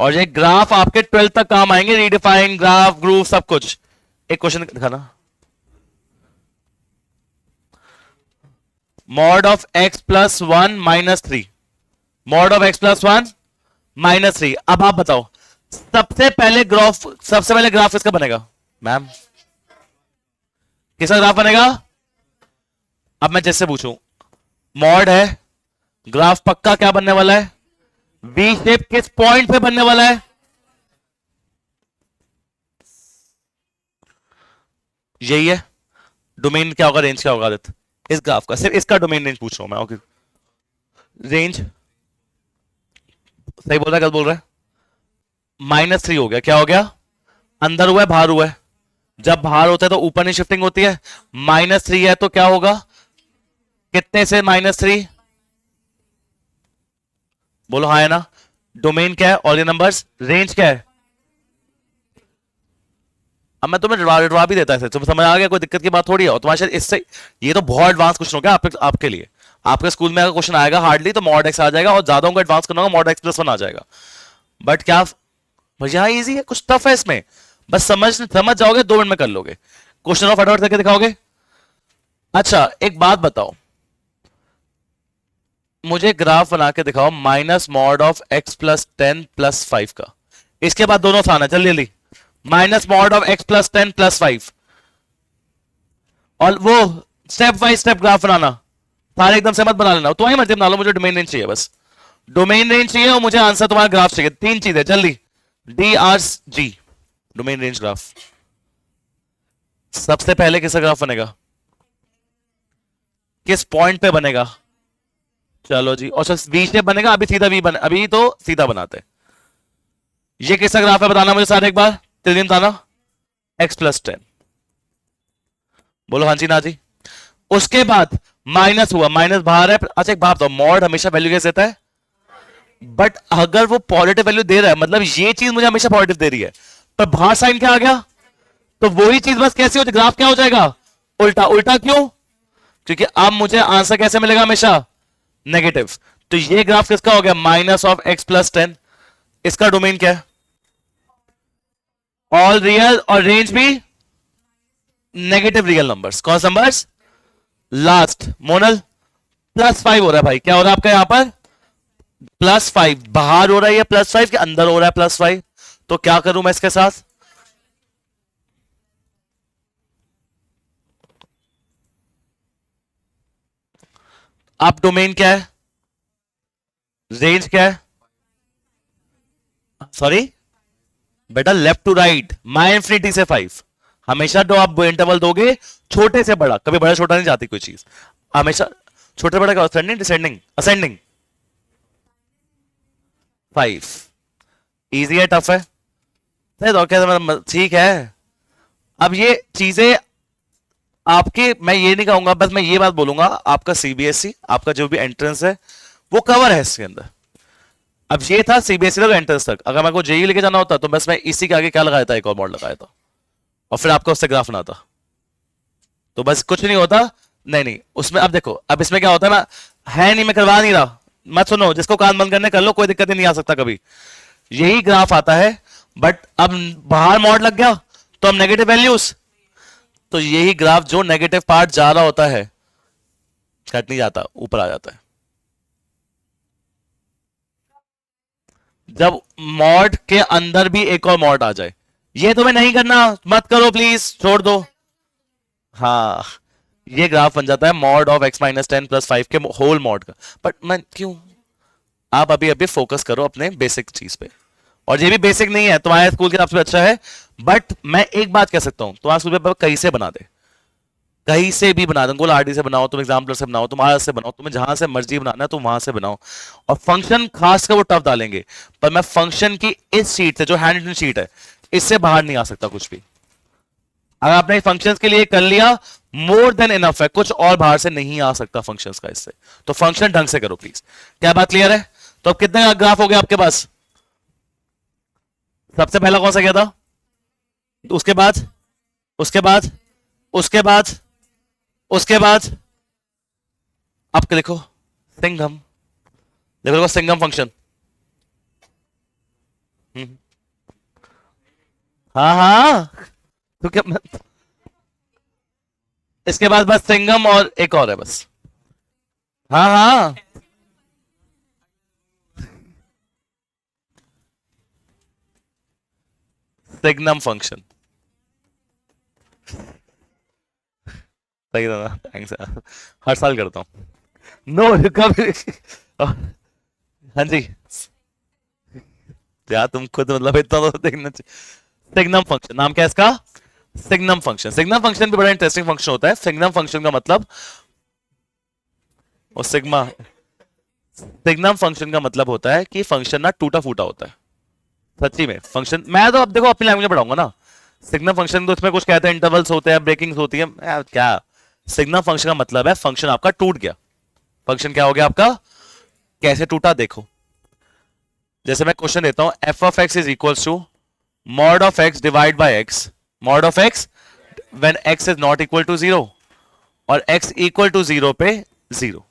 और ये ग्राफ आपके 12th तक काम आएंगे, रीडिफाइन ग्राफ ग्रुप सब कुछ। एक क्वेश्चन दिखाना, mod of x plus one minus three, mod of x plus one minus three. अब आप बताओ सबसे पहले ग्राफ किसका बनेगा मैम? किसका ग्राफ बनेगा? अब मैं जैसे पूछूं, मॉड है, ग्राफ पक्का क्या बनने वाला है? वी शेप किस पॉइंट पे बनने वाला है? यही है डोमेन। क्या होगा? रेंज क्या होगा आदित्य इस ग्राफ का? सिर्फ इसका डोमेन रेंज पूछ रहा हूं मैं। ओके, रेंज सही बोल रहा है गलत बोल रहा है? -3 हो गया। क्या हो गया? अंदर हुआ है बाहर हुआ है? जब बाहर होता है तो ऊपर नहीं शिफ्टिंग होती है। -3 है तो क्या होगा? कितने से -3? बोलो हाँ है ना? डोमेन क्या है? ऑल ये नंबर्स। रेंज क्या है? अब मैं तुम्हें रटवा भी देता है, तुम्हें समझ आ गया? कोई दिक्कत की बात थोड़ी है। और तुम्हारे शायद इससे ये तो बहुत एडवांस क्वेश्चन हो गया आपके लिए। आपके स्कूल में अगर क्वेश्चन आएगा हार्डली तो मॉड एक्स आ जाएगा, और ज्यादा उनको एडवांस करना होगा मॉड एक्स प्लस वन आ जाएगा। बट क्या भैया इजी है? कुछ टफ है इसमें? बस समझ जाओगे, 2 मिनट में कर लोगे। क्वेश्चन ऑफ फटाफट करके दिखाओगे? अच्छा एक बात बताओ, मुझे ग्राफ बना के दिखाओ minus mod of x plus 10 plus 5 का। इसके बाद दोनों आसान है, जल्दी जल्दी। Minus mod of x plus 10 plus 5, और वो स्टेप बाय स्टेप ग्राफ बनाना। सारे एकदम से मत बना लेना, तुम्हारी मर्जी बना लो, मुझे डोमेन रेंज चाहिए बस। डोमेन रेंज चाहिए और मुझे आंसर तुम्हारा ग्राफ चाहिए। 3 चीजें जल्दी। DRG domain range graph. सबसे पहले किसका ग्राफ बनेगा? किस पॉइंट पे बनेगा? चलो जी, और वी शेप बनेगा। अभी सीधा वी बने, अभी तो सीधा बनाते हैं। ये किसका ग्राफ है बताना मुझे सारे एक बार, जल्दी बताना। X plus 10। बोलो हाँ जी ना जी। उसके बाद माइनस हुआ, माइनस बाहर है। अच्छा एक बात बताओ, मॉड हमेशा वैल्यू कैसे देता है? बट अगर वो पॉजिटिव वैल्यू दे रहा है, मतलब ये चीज मुझे हमेशा पॉजिटिव दे रही है, पर बाहर साइन क्या आ गया? तो वही चीज बस कैसे हो, ग्राफ क्या हो जाएगा? उल्टा। उल्टा क्यों? क्योंकि अब मुझे आंसर कैसे मिलेगा? हमेशा नेगेटिव। तो ये ग्राफ किसका हो गया? Minus of x plus 10। इसका डोमेन क्या है? ऑल रियल, और रेंज भी नेगेटिव रियल नंबर्स। कौन सा नंबर्स? लास्ट। मोनल +5 हो रहा है भाई। क्या हो रहा है आपका यहां पर? +5। बाहर हो रहा है ये +5 के अंदर हो रहा है +5? तो क्या करूं मैं इसके साथ? आप डोमेन क्या है? रेंज क्या है? सॉरी बेटा, left to right, my infinity से 5। हमेशा जो आप इंटरवल दोगे छोटे से बड़ा, कभी बड़ा छोटा नहीं जाती कोई चीज। हमेशा छोटे बड़ा का असेंडिंग डिसेंडिंग असेंडिंग। 5 इजी है टफ है? ठीक है। अब ये चीजें आपके, मैं ये नहीं कहूंगा, बस मैं ये बात बोलूंगा, आपका सीबीएसई आपका जो भी एंट्रेंस है वो कवर है इसके अंदर। अब ये था सीबीएसई तक एंट्रेंस तक। अगर मेरे को जेई लेके जाना होता तो बस मैं इसी के आगे क्या लगाया था? एक और मॉड लगाया था, और फिर आपका उससे ग्राफ ना था, तो बस कुछ नहीं होता। नहीं नहीं, उसमें अब देखो, अब इसमें क्या होता है ना, है नहीं, मैं करवा नहीं रहा, मत सुनो, जिसको कान बंद करने कर लो, कोई दिक्कत ही नहीं आ सकता कभी। यही ग्राफ आता है, बट अब बाहर मॉड लग गया तो अब नेगेटिव वैल्यूज, तो यही ग्राफ जो नेगेटिव पार्ट जा रहा होता है कट नहीं जाता, ऊपर आ जाता है। जब मॉड के अंदर भी एक और मॉड आ जाए, ये तुम्हें नहीं करना, मत करो प्लीज, छोड़ दो। हाँ, ये ग्राफ बन जाता है mod of x minus 10 plus 5 के होल मॉड का। बट मैं क्यों, आप अभी अभी फोकस करो अपने बेसिक चीज पे, और ये भी बेसिक नहीं है, तुम्हारे स्कूल के हिसाब से अच्छा है। बट मैं एक बात कह सकता हूं, तुम्हारे स्कूल पे कहीं से बना दे, कहीं से भी बना दो, गोल आरडी से बनाओ, तुम एग्जाम्पलर से बनाओ, तुम आर से बनाओ, तुम्हें जहां से मर्जी बनाना है तुम वहां से बनाओ। और फंक्शन खास कर वो टफ डालेंगे, पर मैं फंक्शन की इस शीट से, जो हैंड रिटन शीट है, इससे बाहर नहीं आ सकता कुछ भी। अगर आपने फंक्शंस के लिए कर लिया, मोर देन इनफ है, कुछ और बाहर से नहीं आ सकता फंक्शंस का इससे। तो फंक्शन ढंग से करो प्लीज। क्या बात क्लियर है? तो अब कितने ग्राफ हो गए आपके पास? सबसे पहला कौन सा गया था? उसके बाद उसके बाद उसके बाद उसके बाद आपके लिखो सिंघम, देखो सिंघम फंक्शन। हाँ हाँ, तो क्या इसके बाद बस सिंघम और एक और है बस। हाँ हाँ, सिग्नम फंक्शन। सही था ना, थैंक्स यार, हर साल करता हूँ। नो कभी। हाँ जी, यार तुम खुद मतलब इतना तो देखना चाहिए। सिग्नम फंक्शन, नाम क्या है इसका? Signum function. सिग्नम फंक्शन भी बड़ा इंटरेस्टिंग फंक्शन होता है। सिग्नम फंक्शन का मतलब, और सिग्नम फंक्शन का मतलब होता है कि फंक्शन ना टूटा फूटा होता है। सच्ची में फंक्शन, मैं तो अब देखो अपनी लैंग्वेज में पढ़ाऊंगा ना। सिग्नम फंक्शन तो इसमें कुछ कहते हैं, इंटरवल्स होते हैं, ब्रेकिंग्स होती है, यार क्या। सिग्नम फंक्शन का मतलब है फंक्शन आपका टूट गया। फंक्शन क्या हो गया आपका? कैसे टूटा देखो। जैसे मैं क्वेश्चन देता हूं, f of x is equal to mod of x divide by x, mod of x when x is not equal to zero और एक्स इक्वल टू जीरो पे जीरो।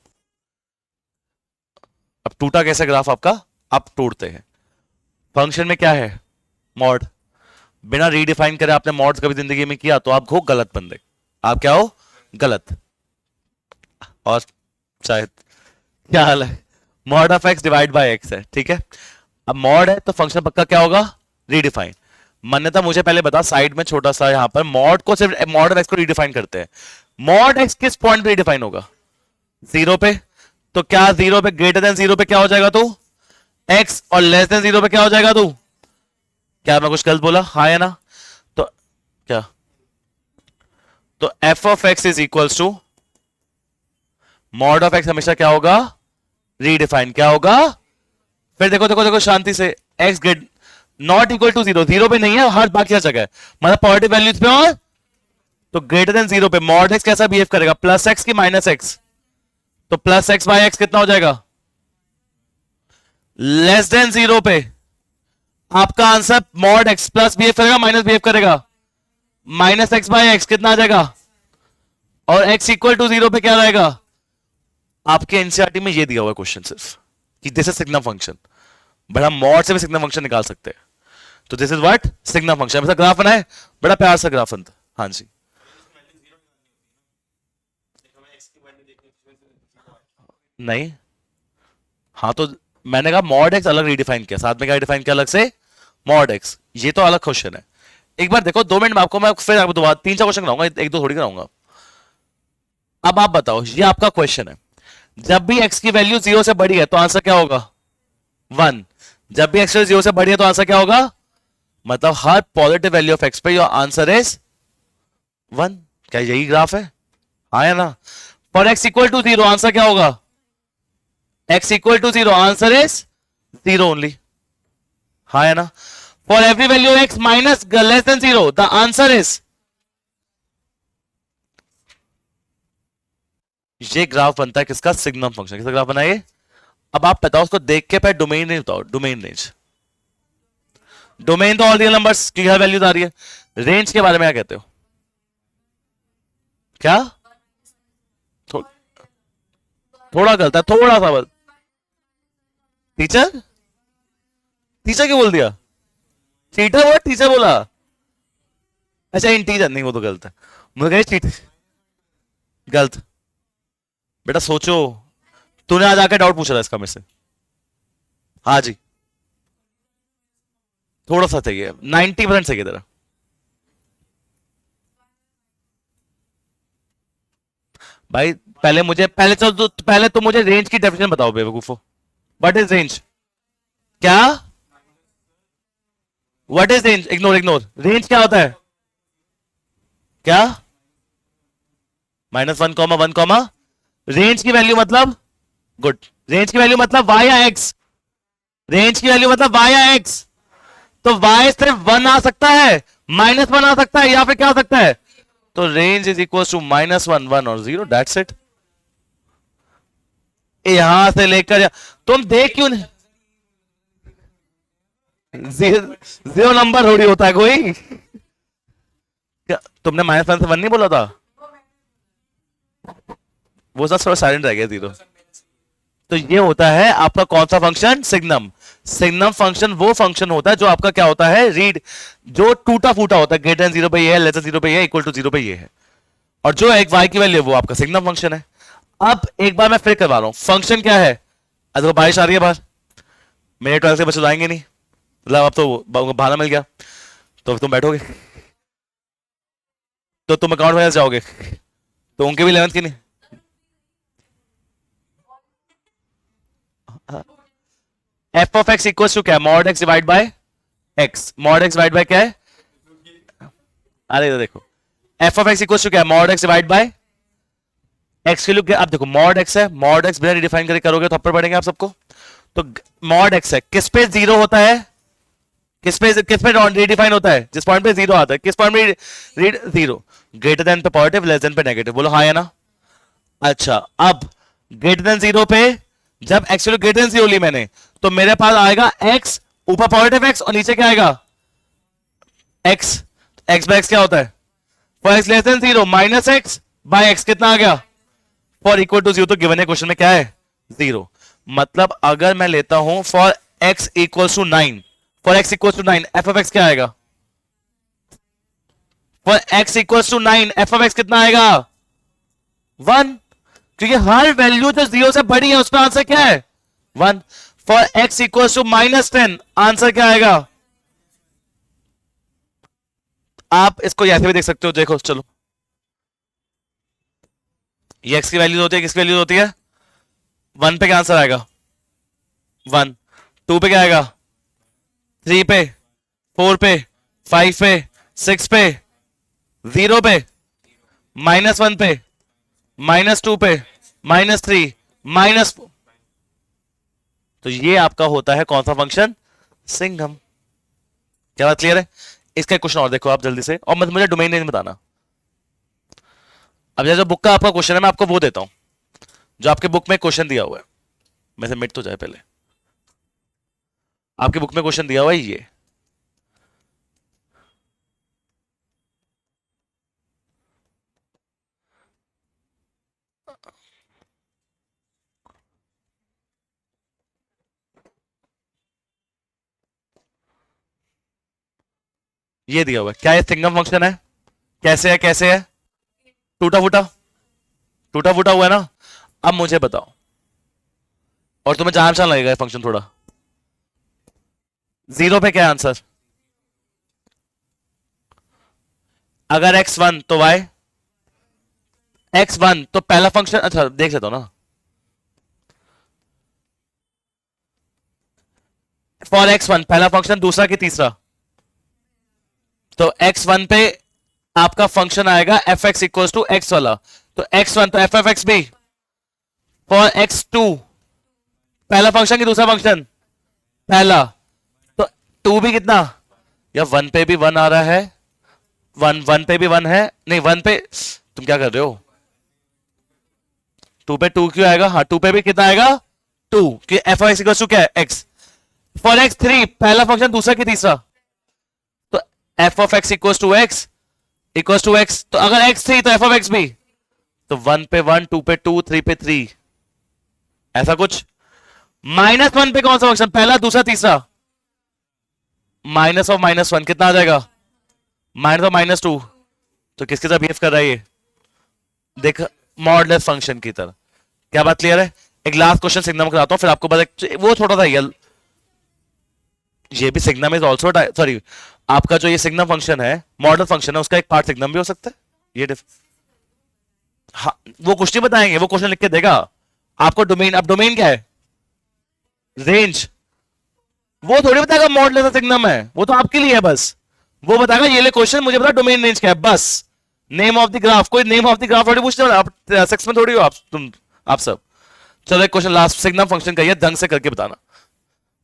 अब टूटा कैसे ग्राफ आपका? आप तोड़ते हैं। फंक्शन में क्या है? मॉड। बिना रीडिफाइन करे आपने मॉड्स कभी जिंदगी में किया तो आप हो गलत बंदे। आप क्या हो? गलत। और शायद, क्या हाल है? Mod of x divide by x है, ठीक है। अब मॉड है तो फंक्शन पक्का क्या होगा? रीडिफाइन। मान्यता मुझे पहले बता, साइड में छोटा सा यहां पर मॉड को सिर्फ मॉड ऑफ एक्स को रीडिफाइन करते हैं। मॉड एक्स किस पॉइंट पे रीडिफाइन होगा? जीरो पे। तो क्या जीरो पे ग्रेटर देन जीरो पे क्या हो जाएगा तू? एक्स, और लेस देन जीरो पे क्या हो जाएगा तू? क्या मैं कुछ गलत बोला? हाँ या ना? तो क्या, तो f of x is equals to mod of x हमेशा क्या होगा? रीडिफाइन। क्या होगा? फिर देखो देखो देखो शांति से, x great not equal to zero, zero पे नहीं है, हर बाकी हर जगह है, मतलब पॉजिटिव वैल्यूज पे। और तो ग्रेटर देन जीरो पे मॉड एक्स कैसा बिहेव करेगा? प्लस एक्स की माइनस एक्स? तो प्लस एक्स बाय एक्स कितना हो जाएगा? लेस देन जीरो पे आपका answer mod x plus behave करेगा माइनस बिहेव करेगा? माइनस एक्स बाय एक्स कितना आ जाएगा? और एक्स इक्वल टू जीरो पे क्या रहेगा? आपके एनसीईआरटी में ये दिया हुआ क्वेश्चन सिर्फ कि this is signum function, but हम मॉड से भी सिग्नम फंक्शन निकाल सकते हैं। तो this is what? Signum function. ऐसा ग्राफ बनाए, बड़ा प्यार सा ग्राफ बनता। हाँ जी, नहीं, हाँ तो मैंने कहा मॉड एक्स अलग रीडिफाइन किया, साथ में क्या डिफाइन किया अलग से? Mod X. ये तो अलग क्वेश्चन है। एक बार देखो, 2 मिनट में आपको मैं फिर आपको दोबारा 3-4 क्वेश्चन कराऊंगा, एक दो थोड़ी कराऊंगा। अब आप बताओ, ये आपका क्वेश्चन है, जब भी एक्स की वैल्यू जीरो से बड़ी है तो आंसर क्या होगा? 1। जब भी एक्स जीरो से बड़ी है तो आंसर क्या होगा? मतलब हर पॉजिटिव वैल्यू ऑफ एक्स पे योर आंसर इज 1। क्या यही ग्राफ है? हाँ या ना? For x equal to zero answer क्या होगा? X equal to zero answer is zero only. हाँ या ना? For every value x minus less than zero the answer is, ये ग्राफ बनता है किसका? Signum function. किसका ग्राफ बना ये? अब आप बताओ उसको देख के पहले डोमेन रेंज बताओ। डोमेन रेंज, डोमेन तो ऑल रियल नंबर्स की हर वैल्यूज आ रही है। रेंज के बारे में क्या कहते हो? क्या? थो, थोड़ा गलत है, थोड़ा सा बस। टीचर, टीचर क्यों बोल दिया? चीटर बोला, टीचर बोला? अच्छा इंटीजर, नहीं वो तो गलत है। मुझे चीटर गलत। बेटा सोचो, तूने आज आके डाउट पूछा था इसका मेरे से। हाँ जी, थोड़ा सा चाहिए, 90% चाहिए तेरा। भाई पहले तो मुझे रेंज की डेफिनेशन बताओ बेवकूफो। What is range? क्या? What is range? Ignore ignore, range क्या होता है? क्या? -1, 1, रेंज की वैल्यू मतलब, गुड, रेंज की वैल्यू मतलब y या x? रेंज की वैल्यू मतलब y या x? तो y सिर्फ 1 आ सकता है, -1 आ सकता है, या फिर क्या आ सकता है? तो रेंज इज इक्वल टू -1, 1 और 0, दैट्स इट। यहां से लेकर तुम देख क्यों नहीं? जीरो नंबर थोड़ी होता है कोई। क्या तुमने -1 से 1 नहीं बोला था? वो सब थोड़ा साइलेंट रह गया 0। तो ये होता है आपका कौन सा फंक्शन? सिग्नम। सिग्नम फंक्शन वो फंक्शन होता है जो आपका क्या होता है? रीड, जो टूटा फूटा होता है, ग्रेटर देन 0 पे ये है, लेस देन 0 पे ये है, इक्वल टू 0 पे ये है, और जो एक y की वैल्यू है वो आपका सिग्नम फंक्शन है। अब एक बार मैं फिर करवा रहा हूं, फंक्शन क्या है? देखो बारिश आ रही है बाहर, मेरे 12 के बच्चे तो आएंगे नहीं, मतलब अब तो बहाना मिल गया, तो तुम बैठोगे, तो तुम अकाउंट में जाओगे, तो उनके भी 11th की नहीं। F of x equal to क्या है? Mod x divide by x. Mod x divide by क्या है? अरे इधर देखो, f of x equal to क्या है? Mod x divide by x के लिए। अब देखो मॉड एक्स है, मॉड एक्स बिना रिडिफाइन करके करोगे तो थप्पड़ पड़ेंगे आप सबको। तो मॉड एक्स है, किस पे 0 होता है? किस पे रिडिफाइन होता है? जिस पॉइंट पे 0 आता है। किस पॉइंट पे रीड 0? ग्रेटर देन पे पॉजिटिव, लेस देन पे नेगेटिव। बोलो हाँ या ना? अच्छा, अब ग्रेटर देन 0 पे जब एक्चुअली ग्रेटर देन 0 ली मैंने, तो मेरे पास आएगा x, ऊपर पॉजिटिव x और नीचे क्या आएगा? x। x बाय x क्या होता है? For x less than 0 minus x by x कितना आ गया? फॉर इक्वल टू 0, तो गिवन है क्वेश्चन में क्या है? 0। मतलब अगर मैं लेता हूं for x equals to 9, for x equals to 9, f of x क्या आएगा? For x equals to 9 f of x कितना आएगा? 1, क्योंकि हर वैल्यू जो 0 से बड़ी है उसका आंसर क्या है? 1। For x equals to -10 answer क्या आएगा? आप इसको ऐसे भी देख सकते हो, देखो चलो, ये x की वैल्यू होती है, किसकी वैल्यू होती है? 1 पे क्या आंसर आएगा? 1। 2 पे क्या आएगा? 3 पे, 4 पे, 5 पे, 6 पे, 0 पे, -1 पे, -2 पे, -3, माइनस। तो ये आपका होता है कौन सा फंक्शन? सिंगम। क्या बात क्लियर है? इसका क्वेश्चन और देखो आप जल्दी से, और मुझे डोमेन नेम बताना। अब जो बुक का आपका क्वेश्चन है मैं आपको वो देता हूं, जो आपके बुक में क्वेश्चन दिया हुआ है। मैं से मिट तो जाए पहले, आपके बुक में क्वेश्चन दिया हुआ है ये दिया हुआ है। क्या ये सिंगम फंक्शन है? कैसे है? कैसे है? टूटा फूटा, टूटा फूटा हुआ है ना? अब मुझे बताओ, और तुम्हें जान पहचान लगेगा फंक्शन थोड़ा। 0 पे क्या आंसर? अगर x1 तो y, x1 तो पहला फंक्शन, अच्छा देख लेता हूं ना, फॉर x1 पहला फंक्शन, दूसरा की तीसरा, तो x1 पे आपका फंक्शन आएगा f x equal to x वाला, तो x1 तो एफ एफ एक्स भी। फॉर x2 पहला फंक्शन की दूसरा फंक्शन, पहला, तो 2 भी कितना, या 1 पे भी 1 आ रहा है, 1 पे भी 1 है, नहीं 1 पे, तुम क्या कर रहे हो? 2 पे 2 क्यों आएगा? हाँ 2 पे भी कितना आएगा? 2, कि एफ एक्स इक्वल टू क्या है? x। फॉर x3 पहला फंक्शन दूसरा की तीसरा, तो f of x equal to x, equal to x, तो अगर x3 तो एफ ऑफ एक्स भी, तो 1 पे 1, 2 पे 2, 3 पे 3, ऐसा कुछ। -1 पे कौन सा फंक्शन? पहला, दूसरा, तीसरा, माइनस ऑफ -1 कितना आ जाएगा? -2, तो किसके साथ बिहेव कर रहा है ये? देख, मॉडलेस फंक्शन की तरह। क्या बात क्लियर है? एक लास्ट क्वेश्चन सिग्नम कराता हूं, फिर आपको बता, वो छोटा था ये भी सिग्नम इज ऑल्सो, सॉरी, आपका जो ये सिग्नम फंक्शन है, मॉडल फंक्शन है, उसका एक पार्ट सिग्नम भी हो सकता है। ये हाँ, वो कुछ नहीं बताएंगे, वो क्वेश्चन लिख के देगा आपको। डोमेन, अब डोमेन क्या है? रेंज। वो थोड़ी बताएगा मॉडल सिग्नम है, वो तो आपके लिए है बस। वो बताएगा ये ले क्वेश्चन, मुझे बता डोमेन रेंज क्या है, बस। नेम ऑफ द ग्राफ, कोई नेम ऑफ द ग्राफ थोड़ी पूछते हो आप, सेक्स में थोड़ी हो आप सब। चलो एक क्वेश्चन लास्ट, सिग्नम फंक्शन का ये ढंग से करके बताना,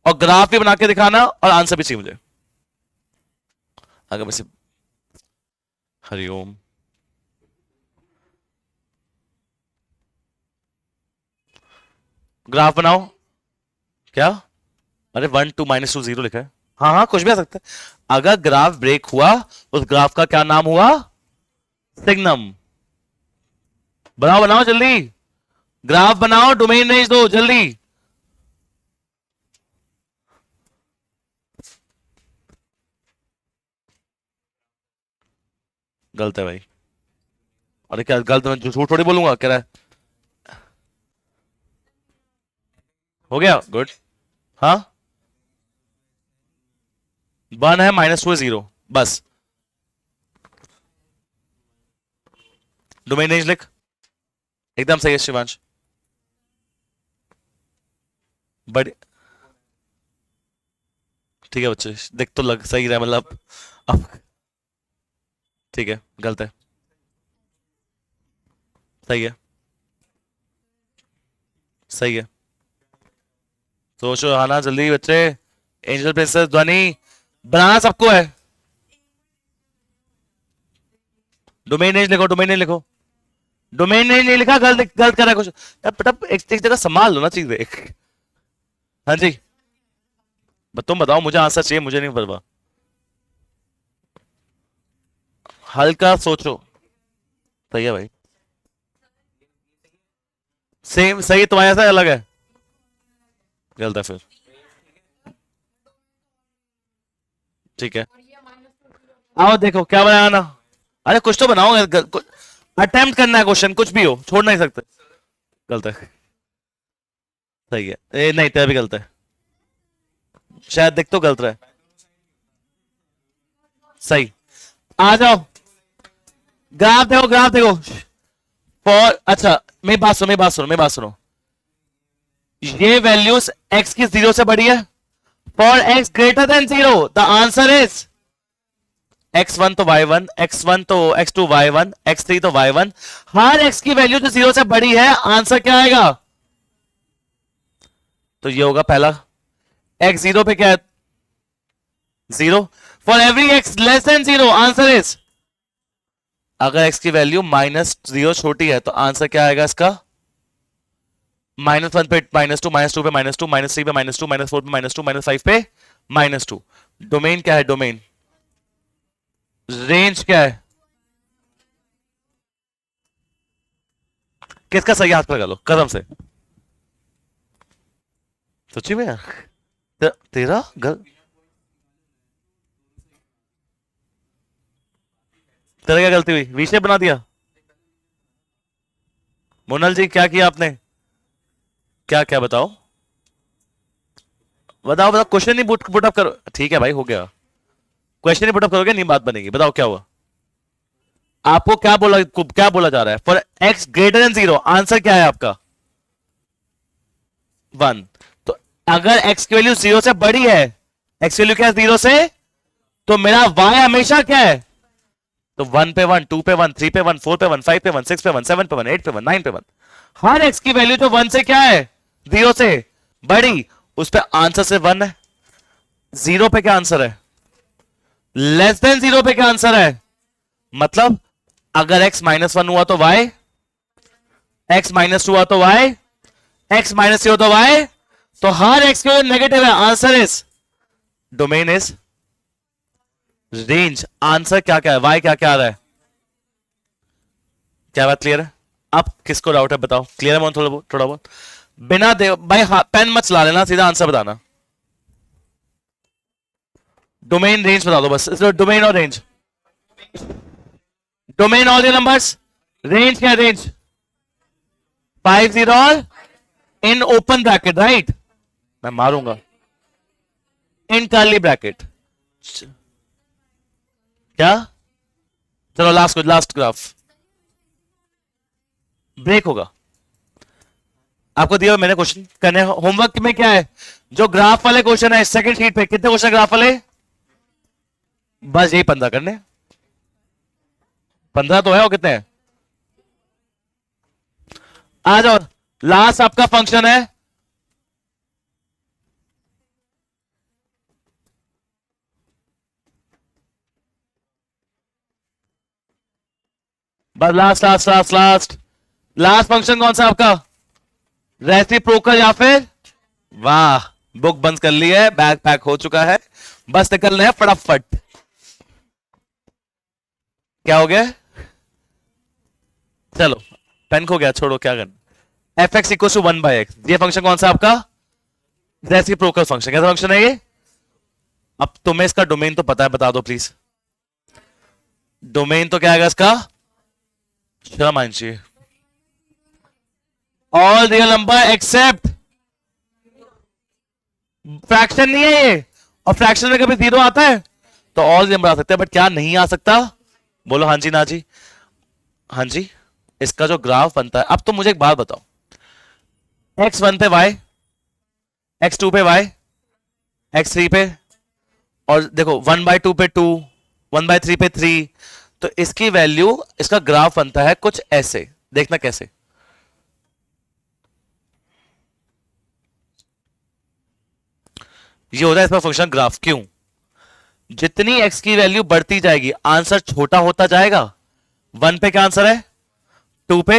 और ग्राफ भी बना के दिखाना, और आंसर भी चाहिए मुझे। अगर वैसे, हरिओम, ग्राफ बनाओ। क्या? अरे 1 2 -2 0 लिखा है। हाँ हाँ, कुछ भी आ सकता है। अगर ग्राफ ब्रेक हुआ, उस ग्राफ का क्या नाम हुआ? सिग्नम। बनाओ बनाओ जल्दी, ग्राफ बनाओ, डोमेन रेंज दो जल्दी। गलत है भाई। अरे क्या गलत, मैं झूठ थोड़ी बोलूंगा, कह रहा है। हो गया, गुड। हाँ, 1 है, -2 है, 0, बस। डोमेन रेंज लिख, एकदम सही है शिवांश। बड़ी ठीक है बच्चे, देख तो लग सही रहा है, मतलब अब ठीक है, गलत है, सही है, सही है। सोचो आना जल्दी बच्चे। एंजल प्रिंसेस ध्वनि बनाना सबको है। डोमेन रेंज लिखो, डोमेन रेंज लिखो। डोमेन रेंज नहीं लिखा, गलत गलत कर रहा है कुछ यार, बेटा एक जगह संभाल लो ना चीजें। हाँ जी, तुम बताओ, मुझे आंसर चाहिए, मुझे नहीं परवाह। हल्का सोचो। सही है भाई, सेम सही, तुम्हारे ऐसा अलग है, गलत है फिर। ठीक है, आओ देखो क्या बनाया ना। अरे कुछ तो बनाओ, अटेम्प्ट करना है क्वेश्चन, कुछ भी हो, छोड़ नहीं सकते। गलत है, सही है, नहीं तेरा भी गलत है, शायद देख तो गलत रहा है। सही, आ जाओ, ग्राफ देखो, ग्राफ देखो। फॉर, अच्छा मेरी बात सुनो, मेरी बात सुनो, मेरी बात सुनो। ये वैल्यूज x की 0 से बड़ी है। For x greater than 0 the answer is x1 तो y1, x1 तो x2 y1, x3 तो y1। हर x की वैल्यू जो 0 से बड़ी है, आंसर क्या आएगा? तो ये होगा पहला। x 0 पे क्या है? 0। For every x less than 0 answer is, अगर x की वैल्यू -0 छोटी है तो आंसर क्या आएगा इसका? -1 पे -2, -2 पे -2, -3 पे -2, -4 पे -2, -5 पे -2। डोमेन क्या है? डोमेन रेंज क्या है? किसका सही हाथ लगा लो कदम से। सच्ची में यार, तेरा तेरा क्या गलती हुई? विषय बना दिया। मोनल जी क्या किया आपने? क्या क्या बताओ, बताओ बताओ, क्वेश्चन नहीं पुटअप करो। ठीक है भाई, हो गया, क्वेश्चन नहीं पुटअप करोगे नहीं बात बनेगी। बताओ क्या हुआ, आपको क्या बोला जा रहा है? For x greater than 0 answer क्या है आपका? 1। तो अगर x की वैल्यू 0 से बड़ी है, x वैल्यू क्या है 0 से, तो मेरा y हमेशा क्या है? तो 1 पे 1, 2 पे 1, 3 पे 1, 4 पे 1, 5 पे 1, 6 पे 1, 7 पे 1, 8 पे 1, 9 पे 1। हर x की वैल्यू जो 1 से क्या है? 0 से बड़ी, उस पे आंसर से 1 है। 0 पे क्या आंसर है? लेस देन 0 पे क्या आंसर है? मतलब अगर x -1 हुआ तो y, x -2 हुआ तो y, x -0 तो y, तो हर x के नेगेटिव है। Answer is, domain is range. Answer क्या क्या है? y क्या क्या आ रहा है? क्या बात क्लियर है? अब किसको डाउट है बताओ? क्लियर है थोड़ा बहुत बिना दे भाई, पेन मत चला लेना, सीधा आंसर बताना। डोमेन रेंज बता दो बस, डोमेन और range. Domain all the numbers, range क्या? रेंज 5 0 और इन ओपन ब्रैकेट, राइट? मैं मारूंगा इन कर्ली ब्रैकेट। क्या? चलो लास्ट ग्राफ ब्रेक होगा। आपको दिया मैंने क्वेश्चन करने, होमवर्क में क्या है? जो ग्राफ वाले क्वेश्चन है सेकंड शीट पे, कितने क्वेश्चन ग्राफ वाले? बस यही 15 करने। 15 तो है, और कितने हैं? आ जाओ, लास्ट आपका फंक्शन है बस, लास्ट फंक्शन कौन सा आपका? रेसिप्रोकल या फिर, वाह, बुक बंद कर ली है, बैग पैक हो चुका है, बस निकलने हैं फटाफट। क्या हो गया? चलो पेन खो गया, छोड़ो, क्या करना। F x equal to 1/x, ये फंक्शन कौन सा आपका? Reciprocal function. कैसा फंक्शन है ये? अब तुम्हें इसका डोमेन तो पता है, बता दो प्लीज। डोमेन तो क्या आएगा इसका? शर्म आनी चाहिए। All real number except, fraction नहीं है ये, और फ्रैक्शन में कभी जीरो आता है तो ऑल नंबर आ सकते हैं, बट क्या नहीं आ सकता? बोलो हाँ जी ना जी। हाँ जी, इसका जो ग्राफ बनता है, अब तो मुझे एक बात बताओ, x1 पे y, x2 पे y, x3 पे, और देखो 1/2 पे 2, 1/3 पे 3, तो इसकी वैल्यू, इसका ग्राफ बनता है कुछ ऐसे। देखना कैसे। ये होता है इसका फंक्शन ग्राफ। क्यों? जितनी x की वैल्यू बढ़ती जाएगी आंसर छोटा होता जाएगा। 1 पे क्या आंसर है? 2 पे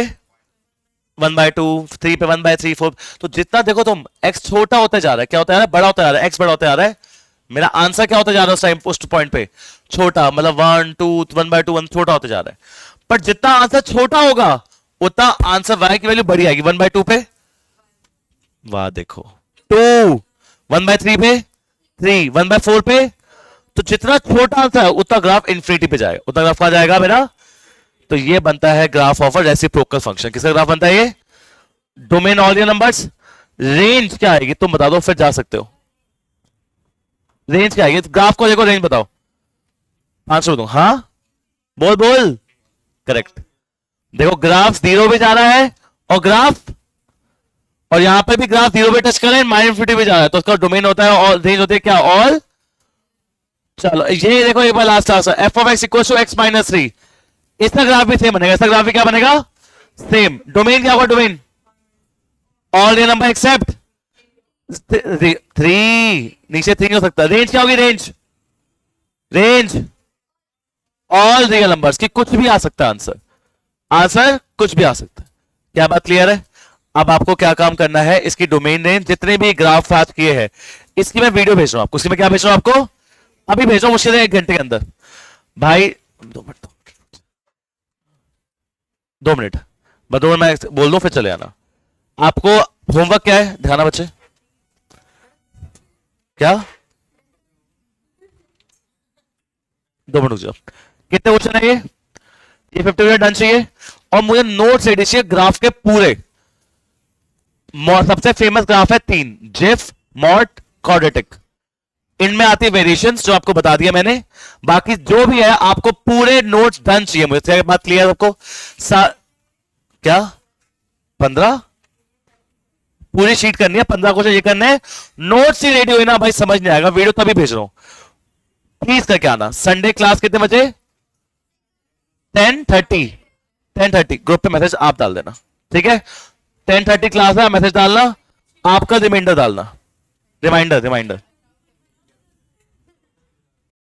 1/2, 3 पे 1/3, 4, तो जितना देखो तुम x छोटा होता जा रहा है, क्या होता जा रहा है? बड़ा होता जा रहा है, x बड़ा होता जा रहा है। मेरा आंसर क्या होता जा रहा है उस टाइम, उस पॉइंट पे? छोटा, मतलब 1, 2, 1/2, 1 छोटा होता जा रहा है। पर जितना आंसर छोटा होगा उतना आंसर y की वैल्यू बढ़ी आएगी 1/2 पे। वाह देखो, 2 1/3 पे, 3 1/4 पे, तो जितना छोटा आंसर है उतना ग्राफ इन्फिनिटी पे जाएगा। उतना ग्राफ कहां जाएगा मेरा? तो ये बनता है graph of a reciprocal function. किसका ग्राफ बनता है ये? Domain all real numbers. Range क्या आएगी तुम बता दो, फिर जा सकते हो। रेंज क्या आएगी? ग्राफ को देखो, रेंज बताओ। आंसर दो। हाँ बोल बोल। करेक्ट। देखो ग्राफ जीरो पे जा रहा है, और यहां पे भी ग्राफ जीरो पे टच कर रहे हैं, -50 पे जा रहा है, तो उसका डोमेन होता है, और रेंज होती है क्या? ऑल। चलो ये देखो एक बार last answer, f of x equal to x-3। इसका ग्राफ भी सेम बनेगा, इसका ग्राफ भी क्या बनेगा? सेम। डोमेन क्या होगा? Domain all real number except 3, नीचे 3 हो सकता है। रेंज क्या होगी? रेंज ऑल रियल नंबर्स की, कुछ भी आ सकता है आंसर कुछ भी आ सकता है। क्या बात क्लियर है? अब आपको क्या काम करना है, इसकी डोमेन रेंज जितने भी ग्राफ आज किए हैं, इसकी मैं वीडियो भेज रहा हूं आपको। इसकी मैं क्या भेज रहा हूं आपको? अभी भेज रहा हूं, मुश्किल है 1 घंटे के अंदर। भाई 2 मिनट, बस 2 मिनट मैं बोल दूं फिर चले आना। आपको होमवर्क क्या है, ध्यान बच्चे? क्या? 2 मिनट रुक जाओ। कितने क्वेश्चन है ये 50 डन चाहिए, और मुझे नोट्स रेडी चाहिए ग्राफ के पूरे। सबसे फेमस ग्राफ है 3, जिफ, मॉर्ट, क्वाड्रेटिक। इनमें आती है वेरिएशंस जो आपको बता दिया मैंने। बाकी जो भी है आपको पूरे नोट्स डन चाहिए मुझे। बात क्लियर है आपको? क्या 15 पूरी शीट करनी है, 15 क्वेश्चन ये करने हैं। नोट्स ही रेडी हुई ना भाई, समझ नहीं आएगा, वीडियो तभी भेज रहा हूं। प्लीज करके आना। संडे क्लास कितने बजे? 10:30 ग्रुप पे मैसेज आप डाल देना, ठीक है? 10:30 क्लास है, मैसेज डालना, आपका रिमाइंडर डालना, रिमाइंडर